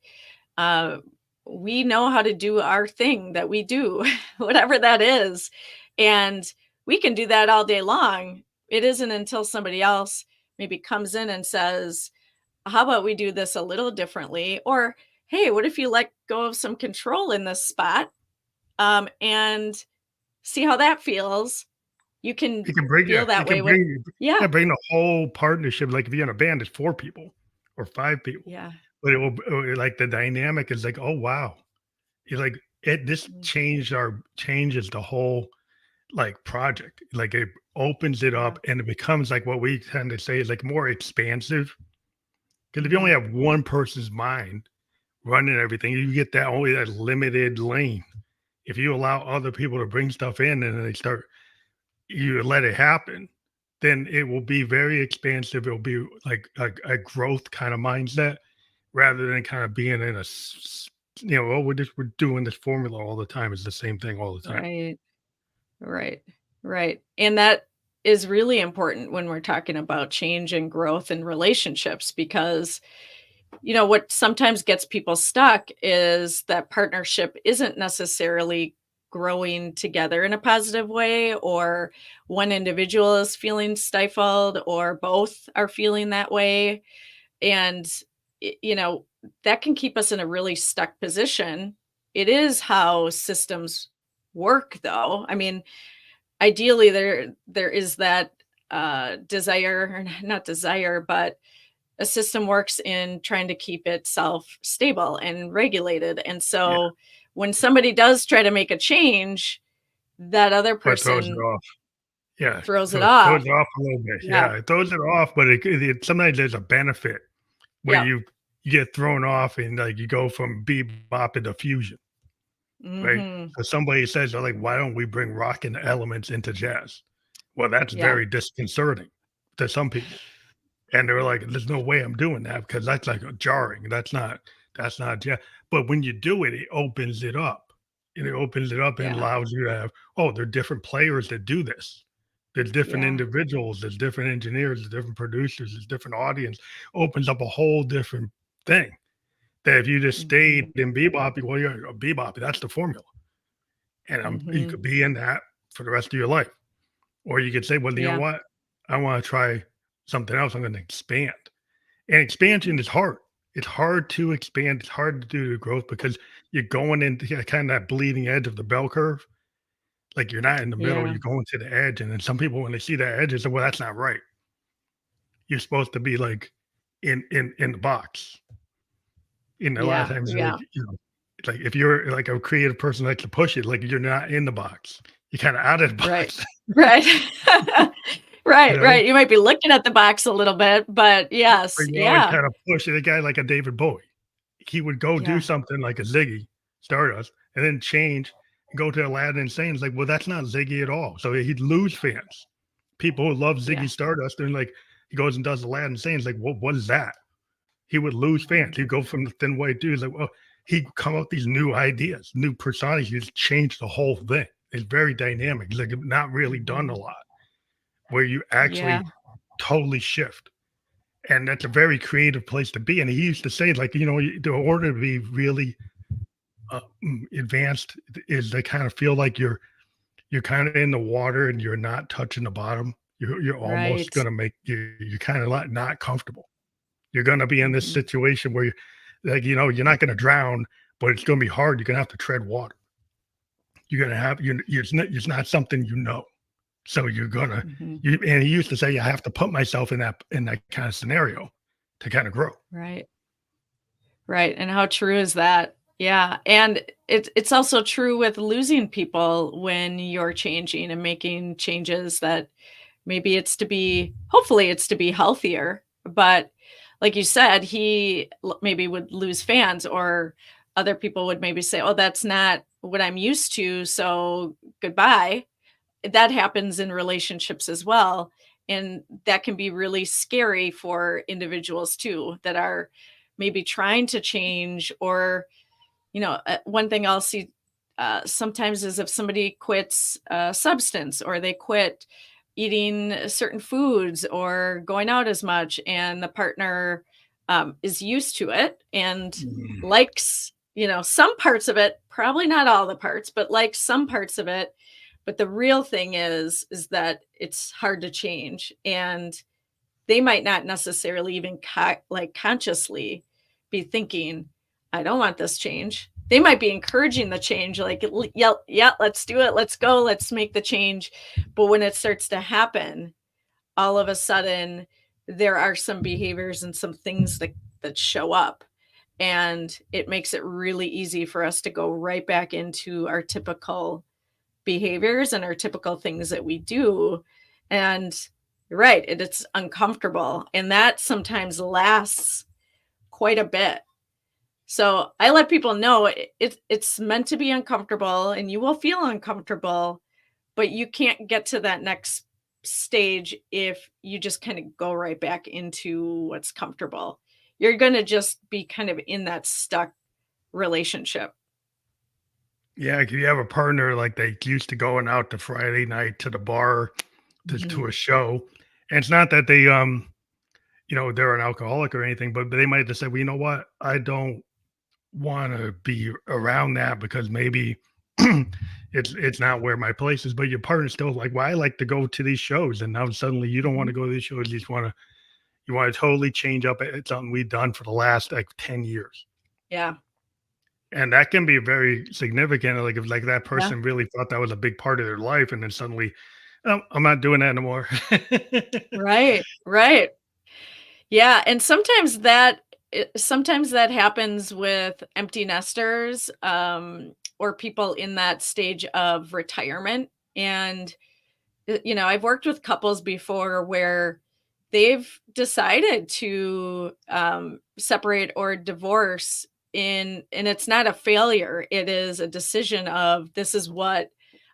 Uh we know how to do our thing that we do, whatever that is. And we can do that all day long. It isn't until somebody else maybe comes in and says, how about we do this a little differently? Or, hey, what if you let go of some control in this spot, and see how that feels? You can It can bring feel it that way can with, bring yeah, yeah, bring the whole partnership. Like if you're in a band, it's 4 people or 5 people, yeah, but it will like the dynamic is like, oh wow, it's like it. This mhm, changes the whole like project. Like it opens it yeah, up and it becomes like what we tend to say is like more expansive. Because if you only mhm, have one person's mind running everything, you get that only that limited lane. If you allow other people to bring stuff in and they start, you let it happen, then it will be very expansive. It'll be like a growth kind of mindset rather than kind of being in oh, we're doing this formula all the time. It's the same thing all the time. right, right, right. And that is really important when we're talking about change and growth in relationships, because what sometimes gets people stuck is that partnership isn't necessarily growing together in a positive way, or one individual is feeling stifled, or both are feeling that way. And, y- you know, that can keep us in a really stuck position. It is how systems work, though. I mean, ideally, there is that desire, or not desire, but a system works in trying to keep itself stable and regulated. And Yeah. so when somebody does try to make a change, that other Or it throws it person off. Yeah. throws it So it off. throws it off a little bit. Yeah. Yeah. It throws it off, but sometimes there's a benefit where Yeah. you get thrown off and like you go from bebop into fusion, right? Hmm. So somebody says, they're like, why don't we bring rock and elements into jazz? Well, that's Yeah. very disconcerting to some people. And they were like, there's no way I'm doing that because that's like jarring. That's not jazz. But when you do it, it opens it up. And it opens it up and Yeah. allows you to have, oh, there are different players that do this. There's different Yeah. individuals, there's different engineers, there's different producers, there's different audience. Opens up a whole different thing. That if you just stayed Hmm. in bebop, well, you're a bebop. That's the formula, and you Hmm. could be in that for the rest of your life. Or you could say, well, you know Yeah. what? I want to try something else. I'm going to expand. And expansion is hard. It's hard to expand. It's hard to do the growth because you're going into kind of that bleeding edge of the bell curve. Like you're not in the middle, Yeah. you're going to the edge. And then some people, when they see that edge, they say, well, that's not right. You're supposed to be like in the box. And a lot of Yeah. times, like, Yeah. it's like if you're like a creative person that likes to push it, like you're not in the box. You're kind of out of the Right. box, Right. you Right. know? Right. You might be looking at the box a little bit, but But yes. you always Yeah. kind of push it. A guy like a David Bowie, he would go do Yeah. something like a Ziggy Stardust and then change and go to Aladdin Insane. It's like, well, that's not Ziggy at all. So he'd lose fans. People who love Ziggy Yeah. Stardust, and like he goes and does Aladdin Insane. It's like, what is that? He would lose fans. He'd go from the thin white dude. It's like, well, he'd come up with these new ideas, new personas. He'd change the whole thing. It's very dynamic. It's like not really done a Mhm. lot where you Yeah. actually totally shift. And that's a very creative place to be. And he used to say, like, the order to be really advanced is to kind of feel like you're kind of in the water and you're not touching the bottom. You're almost Right. gonna make you're kind of like not comfortable. You're gonna be in this Mhm. situation where you're not gonna drown, but it's gonna be hard. You're gonna have to tread water. You're gonna have it's not something you know. So you're gonna Mhm. you and he used to say I have to put myself in that kind of scenario to kind of grow. Right. Right. And how true is that? Yeah. And it's also true with losing people when you're changing and making changes that maybe hopefully it's to be healthier. But like you said, maybe would lose fans, or other people would maybe say, oh, that's not what I'm used to. So goodbye. That happens in relationships as well. And that can be really scary for individuals too, that are maybe trying to change. Or, one thing I'll see sometimes is if somebody quits a substance, or they quit eating certain foods or going out as much, and the partner is used to it and Mhm. likes some parts of it, probably not all the parts, but like some parts of it. But the real thing is that it's hard to change. And they might not necessarily even like consciously be thinking, I don't want this change. They might be encouraging the change, like, yeah, yeah, let's do it. Let's go. Let's make the change. But when it starts to happen, all of a sudden, there are some behaviors and some things that show up. And it makes it really easy for us to go right back into our typical behaviors and our typical things that we do. And you're right, it's uncomfortable. And that sometimes lasts quite a bit. So I let people know it's meant to be uncomfortable and you will feel uncomfortable, but you can't get to that next stage if you just kind of go right back into what's comfortable. You're going to just be kind of in that stuck relationship. Yeah, if you have a partner like they used to going out to Friday night to the bar to Mhm. a show, and it's not that they they're an alcoholic or anything, but they might just say, well, you know what, I don't want to be around that because maybe it's not where my place is. But your partner's still like, well, I like to go to these shows, and now suddenly you don't want Mhm. to go to these shows. You want to totally change up. It's something we've done for the last like 10 years. Yeah. And that can be very significant. Like if like that Yeah. person really thought that was a big part of their life, and then suddenly, oh, I'm not doing that anymore. Right. Right. Yeah, and sometimes that happens with empty nesters, or people in that stage of retirement. And I've worked with couples before where they've decided to separate or divorce and it's not a failure. It is a decision of, this is what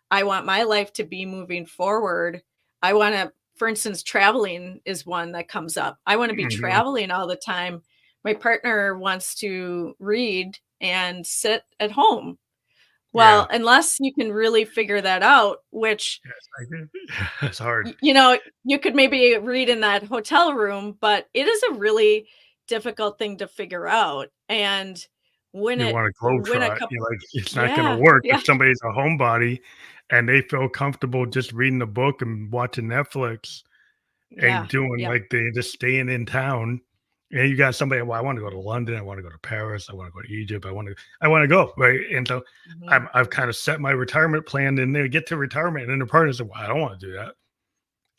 I want my life to be moving forward. I want to, for instance, traveling is one that comes up. I want to be Mhm. traveling all the time. My partner wants to read and sit at home. Yeah. Well, unless you can really figure that out, which Yes, I do. It's hard. you could maybe read in that hotel room, but it is a really difficult thing to figure out. And You want to when a globetrot. couple, You're like, it's not going to yeah, work yeah, if somebody's a homebody and they feel comfortable just reading a book and watching Netflix and yeah, doing yeah, like they just staying in town. And you got somebody, well, I want to go to London, I want to go to Paris, I want to go to Egypt, I want to go, right? And so mhm, I've kind of set my retirement plan, and they get to retirement, and then the partner said, well, I don't want to do that.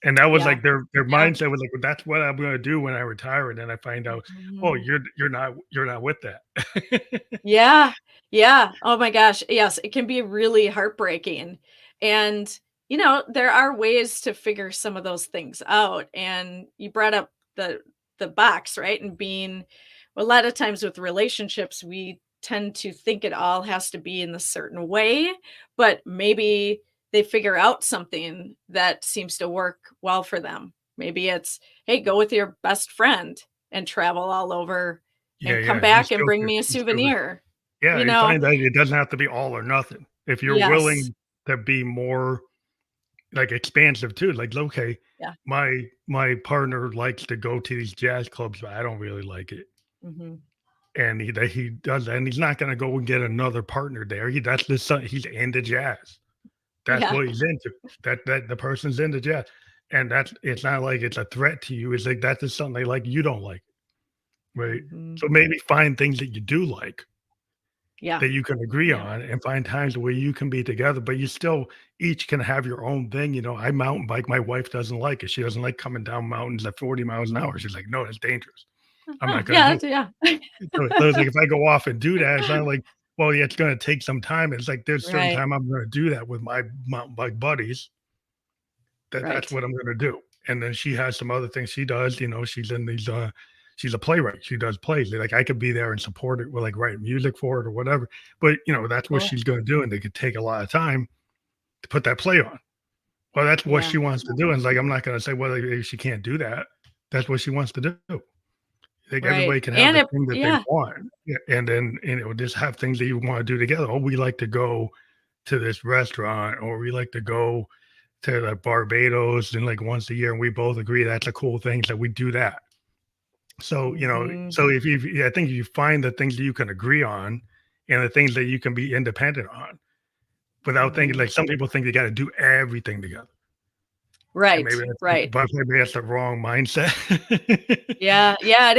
And that was yeah, like their yeah, mindset was like, well, that's what I'm going to do when I retire. And then I find out, oh, mhm. you're not with that. Yeah, yeah. Oh my gosh. Yes, it can be really heartbreaking. And, there are ways to figure some of those things out. And you brought up the box, right? And being a lot of times with relationships, we tend to think it all has to be in a certain way, but maybe they figure out something that seems to work well for them. Maybe it's, hey, go with your best friend and travel all over Yeah, and come yeah. You back and still bring could me a you still could souvenir. yeah, You you know? find that it doesn't have to be all or nothing. If you're Yes. willing to be more, like, expansive too, like, okay, Yeah. my partner likes to go to these jazz clubs, but I don't really like it, Mhm. and he does that, and he's not gonna go and get another partner there. That's just son he's into jazz. That's Yeah. what he's into. That the person's into jazz, and that's it's not like it's a threat to you. It's like that's just something they like, you don't like, right? Mhm. So maybe find things that you do like, Yeah. that you can agree Yeah. on, and find times where you can be together, but you still each can have your own thing. I mountain bike. My wife doesn't like it. She doesn't like coming down mountains at 40 miles an hour. She's like, no, it's dangerous. I'm Huh, not going to yeah, do that's yeah. it. So it's like if I go off and do that, it's not like, well, yeah, it's going to take some time. It's like there's certain Right. time I'm going to do that with my mountain bike buddies. That's Right. what I'm going to do. And then she has some other things she does. She's in these. She's a playwright. She does plays. Like I could be there and support it with like writing music for it or whatever. But that's what Cool. she's going to do, and they could take a lot of time to put that play on. Well, that's what Yeah. she wants to do. And it's like I'm not going to say, well, she can't do that. That's what she wants to do. Like Right. everybody can have And the it thing that they yeah. want, yeah, and then just have things that you want to do together. Oh, we like to go to this restaurant, or we like to go to like Barbados, and like once a year, and we both agree that's a cool thing, so we do that. So Mhm. so if you, I think if you find the things that you can agree on, and the things that you can be independent on without thinking Mhm. like some people think they got to do everything together. And Right, right. maybe that's the wrong mindset. Yeah, yeah, it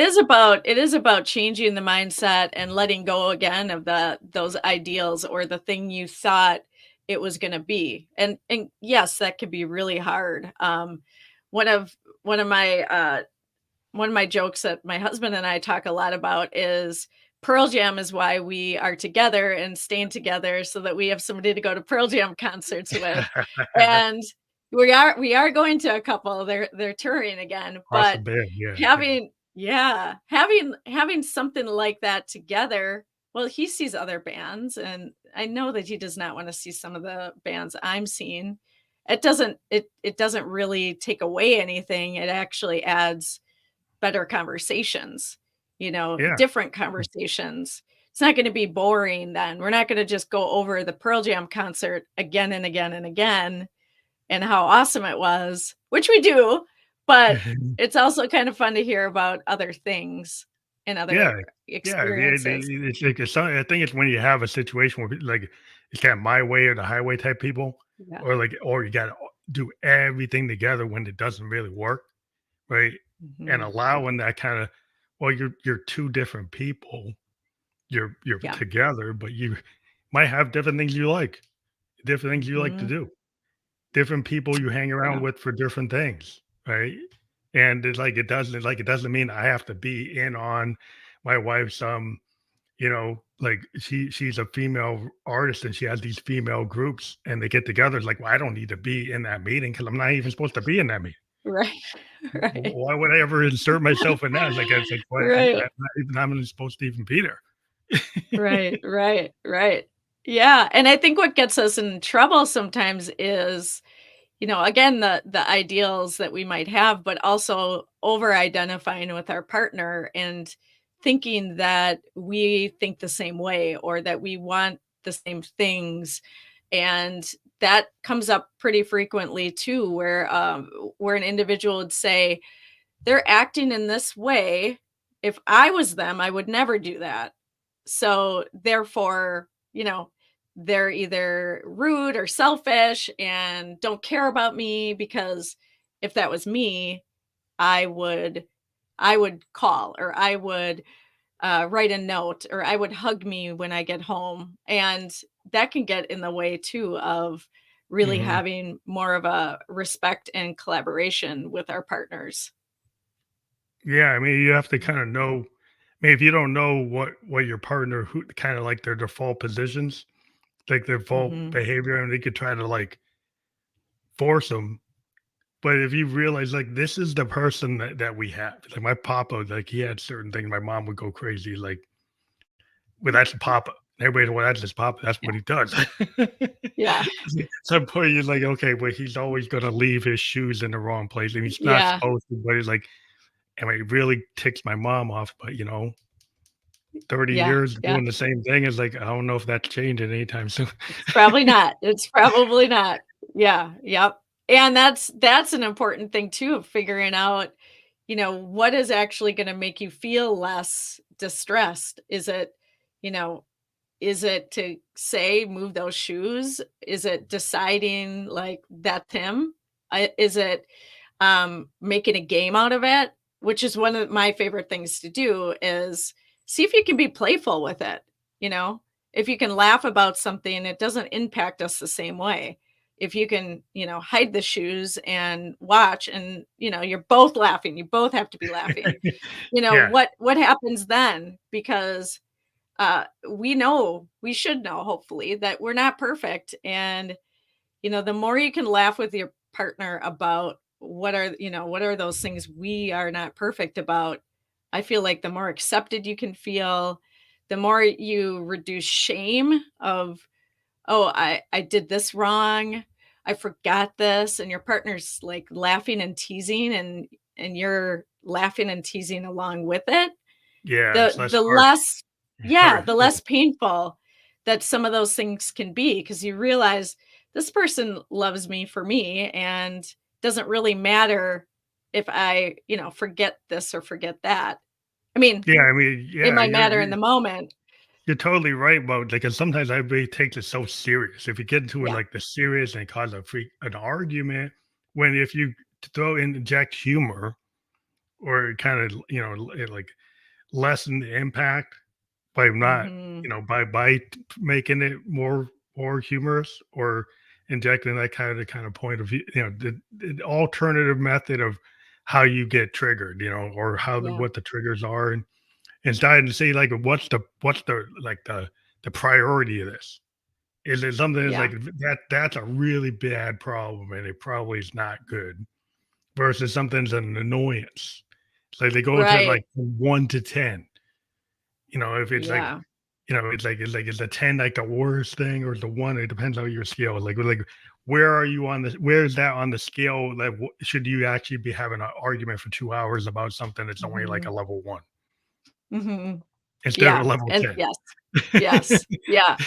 is about changing the mindset and letting go again of those ideals or the thing you thought it was gonna be. And yes, that could be really hard. One of one of my one of my jokes that my husband and I talk a lot about is Pearl Jam is why we are together and staying together so that we have somebody to go to Pearl Jam concerts with. And we are going to a couple. They're touring again, but Awesome band, yeah, yeah. having something like that together, well, he sees other bands and I know that he does not want to see some of the bands I'm seeing. It doesn't really take away anything. It actually adds better conversations, Yeah. different conversations. It's not going to be boring then. We're not going to just go over the Pearl Jam concert again and again and again and how awesome it was, which we do, but it's also kind of fun to hear about other things and Yeah, other yeah, experiences. it's like it's some I think it's when you have a situation where, like, it's kinda my way or the highway type people, Yeah. or, like, or you gotta do everything together when it doesn't really work, right? And Mhm. allowing that kinda well, you're 2 different people, you're Yeah. together, but you might have different things you like, different things you like to Mhm. do. Different people you hang around Yeah. with for different things, right? And it's it doesn't mean I have to be in on my wife's like she's a female artist and she has these female groups and they get together. It's like, well, I don't need to be in that meeting because I'm not even supposed to be in that meeting. Right. Right. Why would I ever insert myself in that? It's like what Right. I'm not even supposed to even be there. Right. Right. Right. Yeah, and I think what gets us in trouble sometimes is, again, the ideals that we might have, but also over identifying with our partner and thinking that we think the same way or that we want the same things. And that comes up pretty frequently too, where an individual would say, they're acting in this way. If I was them, I would never do that. So therefore, they're either rude or selfish and don't care about me because if that was me, I would I would call or I would write a note or I would hug me when I get home. And that can get in the way too of really Mhm. having more of a respect and collaboration with our partners. Yeah, I mean, you have to kind of know. I mean, if you don't know what your partner who kind of like their default positions, like their default Hmm. behavior, and they could try to like force them. But if you realize like this is the person that we have, like my papa, like he had certain things. My mom would go crazy, like, well, that's papa. Everybody, well, that's his papa. That's Yeah. what he does. Yeah. Some point you're like, okay, but he's always gonna leave his shoes in the wrong place, and he's not Yeah. supposed to. But it's like, and it really ticks my mom off. But 30 Yeah. years Yeah. doing the same thing is like, I don't know if that's changing anytime soon. It's probably not. It's probably not. Yeah, yep. And that's an important thing too of figuring out, what is actually gonna make you feel less distressed? You know, is it to say, "Move those shoes"? Is it deciding, like, that's him? Is it, making a game out of it? Which is one of my favorite things to do is see if you can be playful with it, you know? If you can laugh about something, it doesn't impact us the same way. If you can, hide the shoes and watch and, you're both laughing, you both have to be laughing. Yeah. What happens then? Because we should know hopefully that we're not perfect. And, the more you can laugh with your partner about what are those things we are not perfect about, I feel like the more accepted you can feel, the more you reduce shame of, oh, I did this wrong. I forgot this. And your partner's like laughing and teasing and you're laughing and teasing along with it. Yeah, it's The less the harsh. less Yeah, Right. the less painful that some of those things can be because you realize this person loves me for me and doesn't really matter if I, forget this or forget that. I mean, Yeah, I mean, it yeah, might matter in the moment, You're totally right about like, 'cause sometimes everybody takes it so serious. If you get into it Yeah. like the serious and cause an argument, when if you throw in inject humor or kind of like lessen the impact by not Mhm. making it more humorous or injecting that kind of point of view, the alternative method of how you get triggered, or Yeah. what the triggers are, and starting to see like what's the like the priority of this. Is it something that's Yeah. like that's a really bad problem and it probably is not good versus something's an annoyance. So they go to Right. like 1 to 10. If it's like, Yeah. is the 10 like the worst thing or the one? It depends on your scale. Like where are you on this? Where is that on the scale? That should you actually be having an argument for 2 hours about something that's only like a Mhm. level one Mhm. instead of a Yeah. level And 10? yes. Yes. Yeah.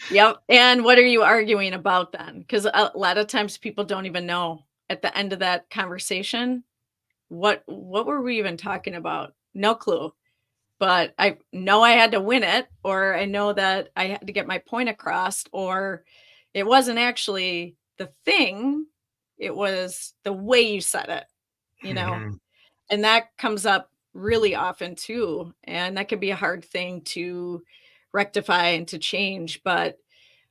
Yep. And what are you arguing about then? Because a lot of times people don't even know at the end of that conversation, what were we even talking about? No clue. But I know I had to win it, or I know that I had to get my point across, or it wasn't actually the thing, it was the way you said it, you know? Mhm. And that comes up really often too. And that can be a hard thing to rectify and to change. But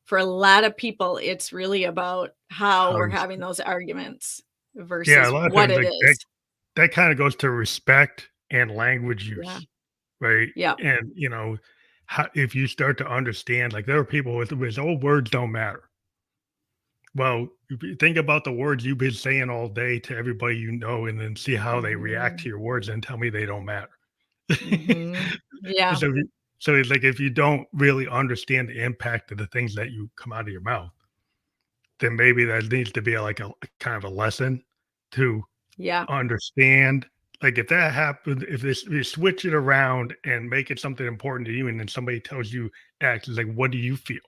for a lot of people, it's really about how How we're you having those arguments Yeah, a versus lot of what times, it like, is. that kinda goes to respect and language Yeah. use, right? Yep. And, how if you start to understand, like, there are people with, "Oh, words don't matter." Well, if you think about the words you've been saying all day to everybody you know, and then see how they react Hmm. to your words and tell me they don't matter. Hmm. Yeah. So, it's like if you don't really understand the impact of the things that you come out of your mouth, then maybe that needs to be like a kind of a lesson to Yeah. understand. Like if that happened, if this you switch it around and make it something important to you, and then somebody tells you X, it's like, what do you feel?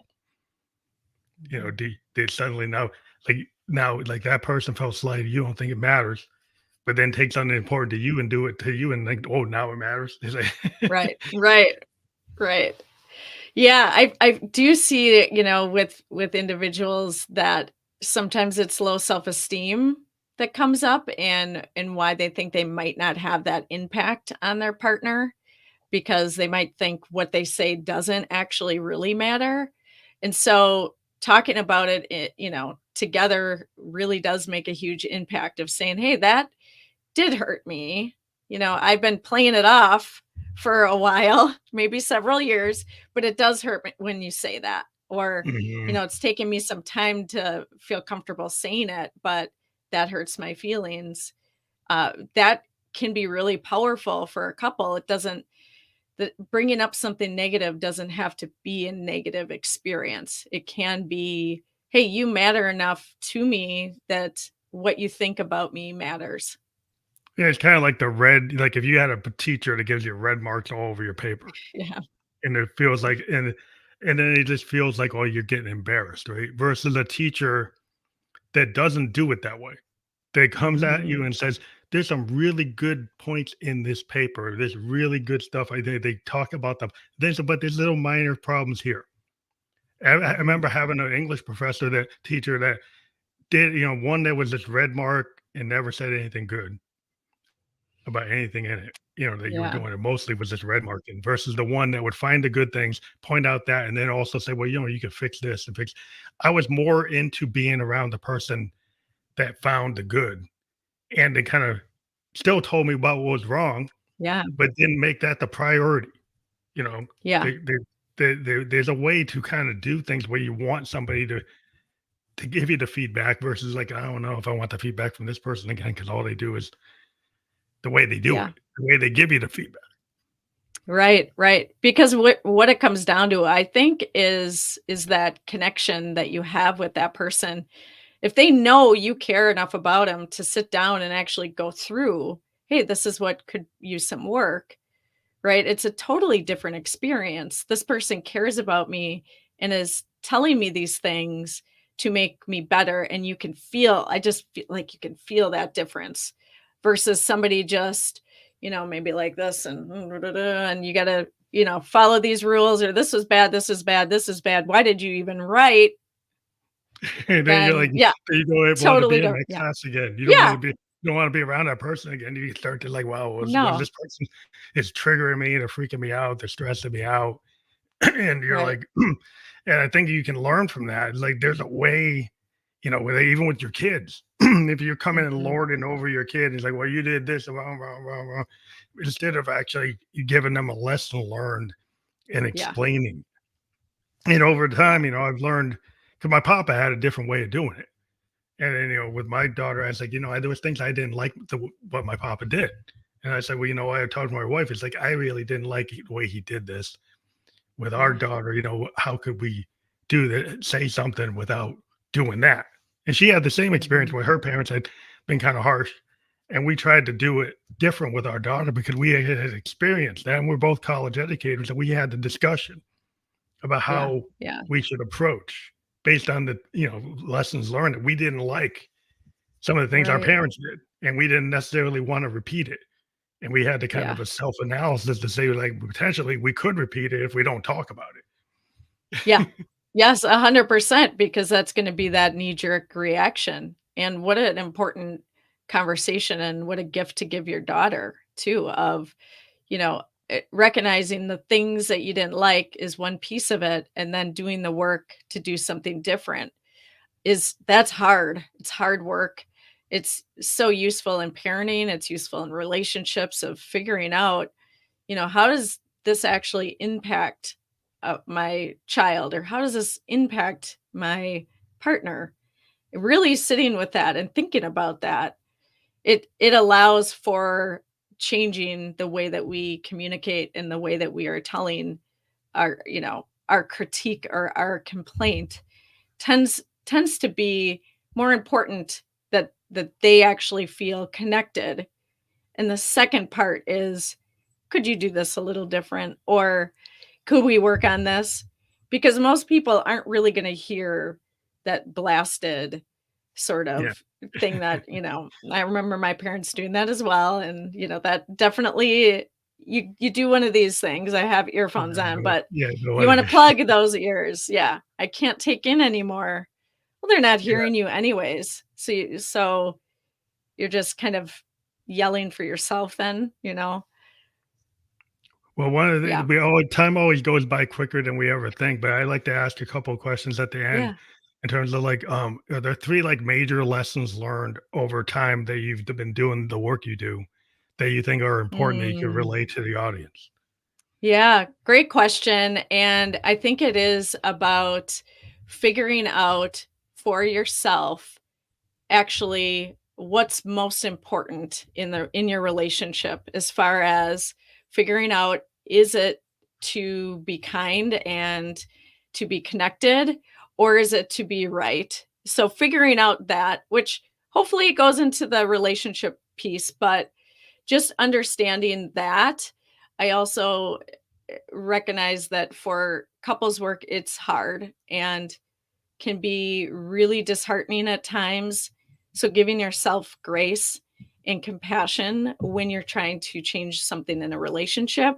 Mhm. Did suddenly now like that person felt slighted, you don't think it matters, but then take something important to you and do it to you and like, oh, now it matters. It's like, Right. Right. Right. Yeah, I do see it, with individuals that sometimes it's low self-esteem that comes up and why they think they might not have that impact on their partner because they might think what they say doesn't actually really matter. And so talking about it, together really does make a huge impact of saying, "Hey, that did hurt me. I've been playing it off for a while, maybe several years, but it does hurt me when you say that. Or, mhm. it's taken me some time to feel comfortable saying it, but that hurts my feelings." That can be really powerful for a couple. It doesn't, that bringing up something negative doesn't have to be a negative experience. It can be, hey, you matter enough to me that what you think about me matters. Yeah, it's kind of like the red, like if you had a teacher that gives you red marks all over your paper, Yeah. and it feels like, and then it just feels like, oh, you're getting embarrassed, right? Versus a teacher that doesn't do it that way. That comes at Mhm. you and says, "There's some really good points in this paper. There's really good stuff." They talk about them. There's little minor problems here. I Mhm. remember having an English professor, that teacher that did, one that was just red mark and never said anything good about anything in it, that you were Yeah. doing. It mostly was just red marking versus the one that would find the good things, point out that, and then also say, well, you can fix this and fix. I was more into being around the person that found the good and they kind of still told me about what was wrong, Yeah. but didn't make that the priority. You know, Yeah. there's a way to kind of do things where you want somebody to give you the feedback versus like, I don't know if I want the feedback from this person again because all they do is the way they do Yeah. it, the way they give you the feedback. Right, right. Because what it comes down to, I think, is that connection that you have with that person. If they know you care enough about them to sit down and actually go through, hey, this is what could use some work, right? It's a totally different experience. This person cares about me and is telling me these things to make me better. And I just feel like you can feel that difference versus somebody just, maybe like this and you got to follow these rules, or this was bad, this is bad, this is bad. Why did you even write? And then you're Then like, yeah, you don't want to totally be in go. that Yeah. class again. Yeah. You don't want to be around that person again. You start to like, wow, was No. this person is triggering me, they're freaking me out, they're stressing me out. And you're Right. like, and I think you can learn from that. Like there's a way, even with your kids, if you're coming and Mhm. lording over your kid, it's like, well, you did this wrong, wrong, wrong, wrong. Instead of actually giving them a lesson learned and Yeah. explaining. And over Yeah. time, I've learned because my papa had a different way of doing it. And then, with my daughter, I was like, there was things I didn't like what my papa did. And I said, well, I talked to my wife. It's like, I really didn't like the way he did this with our Yeah. daughter. How could we do that, say something without doing that? And she had the same experience Mhm. where her parents had been kind of harsh. And we tried to do it different with our daughter because we had experienced that. And we're both college educators. And we had the discussion about Yeah. how Yeah. we should approach based on the lessons learned that we didn't like some of the things our Right. parents did, and we didn't necessarily want to repeat it. And we had to kind Yeah. of a self-analysis to say, like, potentially we could repeat it if we don't talk about Yeah. it. Yes, 100%, because that's gonna be that knee-jerk reaction, and what an important conversation and what a gift to give your daughter too of, recognizing the things that you didn't like is one piece of it, and then doing the work to do something different that's hard. It's hard work. It's so useful in parenting, it's useful in relationships of figuring out, how does this actually impact my child, or how does this impact my partner? Really sitting with that and thinking about that, it allows for changing the way that we communicate and the way that we are telling our critique or our complaint tends to be more important that they actually feel connected. And the second part is, could you do this a little different, or could we work on this? Because most people aren't really going to hear that blasted sort Yeah. of thing that, I remember my parents doing that as well. And, that definitely you do one of these things. I have earphones on, but Yeah, no you way. want to plug those ears. Yeah. I can't take in anymore. Well, they're not Yeah. hearing you anyways. So you're just kind of yelling for yourself then. Well, one of the Yeah. we all time always goes by quicker than we ever think, but I like to ask a couple of questions at the end Yeah. in terms of like, are there three like major lessons learned over time that you've been doing the work you do that you think are important that you could Mm. relate to the audience? Yeah, great question. And I think it is about figuring out for yourself actually what's most important in your relationship, as far as figuring out, is it to be kind and to be connected, or is it to be right? So figuring out that, which hopefully goes into the relationship piece, but just understanding that. I also recognize that for couples work, it's hard and can be really disheartening at times. So, giving yourself grace and compassion when you're trying to change something in a relationship.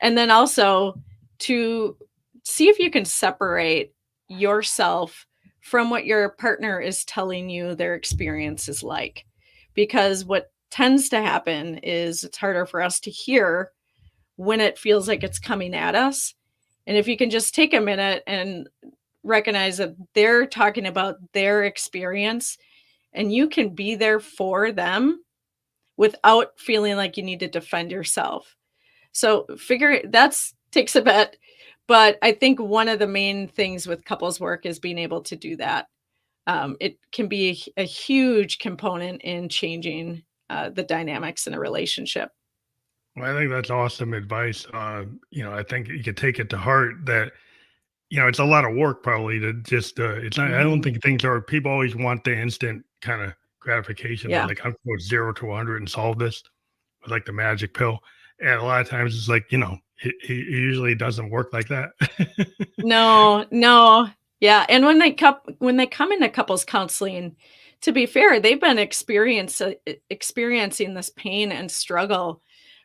And then also to see if you can separate yourself from what your partner is telling you their experience is like. Because what tends to happen is it's harder for us to hear when it feels like it's coming at us. And if you can just take a minute and recognize that they're talking about their experience, and you can be there for them without feeling like you need to defend yourself. So figure that's takes a bit, but I think one of the main things with couples work is being able to do that. It can be a huge component in changing the dynamics in a relationship. Well, I think that's awesome advice. I think you could take it to heart that it's a lot of work probably to just it's not. I don't Mhm. think things are. People always want the instant kind of gratification of Yeah. like I'm going 0 to 100 and solve this with like the magic pill. And a lot of times it's like it usually doesn't work like that. No, no. Yeah, and when they come into couples counseling, to be fair, they've been experiencing this pain and struggle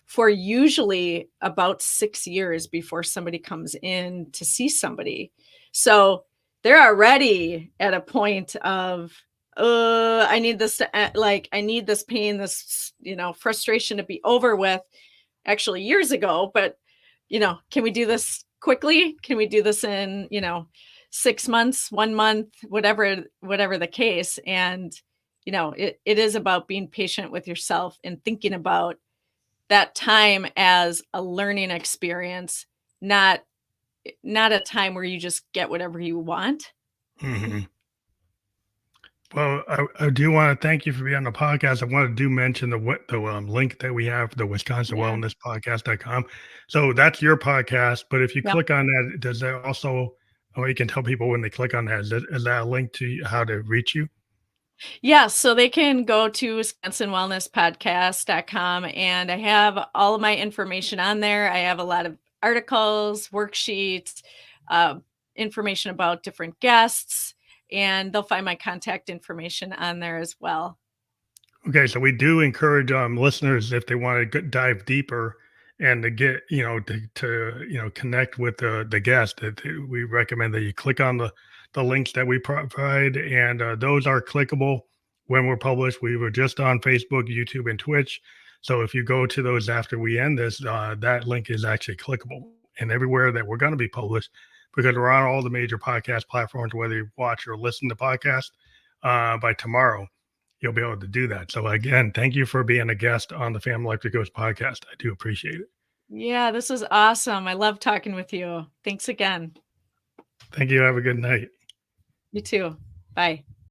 for usually about 6 years before somebody comes in to see somebody. So they're already at a point of, I need this I need this pain, this, frustration to be over with actually years ago, but, can we do this quickly? Can we do this in, 6 months, 1 month, whatever the case? And, it is about being patient with yourself and thinking about that time as a learning experience, not a time where you just get whatever you want. Hmm. Well, I do want to thank you for being on the podcast. I want to do mention the link that we have, the Wisconsin Yeah. Wellness Podcast.com. So that's your podcast. But if you Yep. click on that, does that also, or you can tell people when they click on that, is that a link to how to reach you? Yeah, so they can go to wisconsinwellnesspodcast.com, and I have all of my information on there. I have a lot of articles, worksheets, uh, information about different guests, and they'll find my contact information on there as well. Okay, so we do encourage listeners if they want to dive deeper and to get connect with the guest. That we recommend that you click on the links that we provide, and those are clickable when we're published. We were just on Facebook, YouTube, and Twitch. So if you go to those after we end this, that link is actually clickable, and everywhere that we're going to be published, because we're on all the major podcast platforms, whether you watch or listen to podcasts by tomorrow you'll be able to do that. So again, thank you for being a guest on the Family Electric Ghost podcast. I do appreciate it. Yeah, this was awesome. I love talking with you. Thanks again. Thank you. Have a good night. You too. Bye.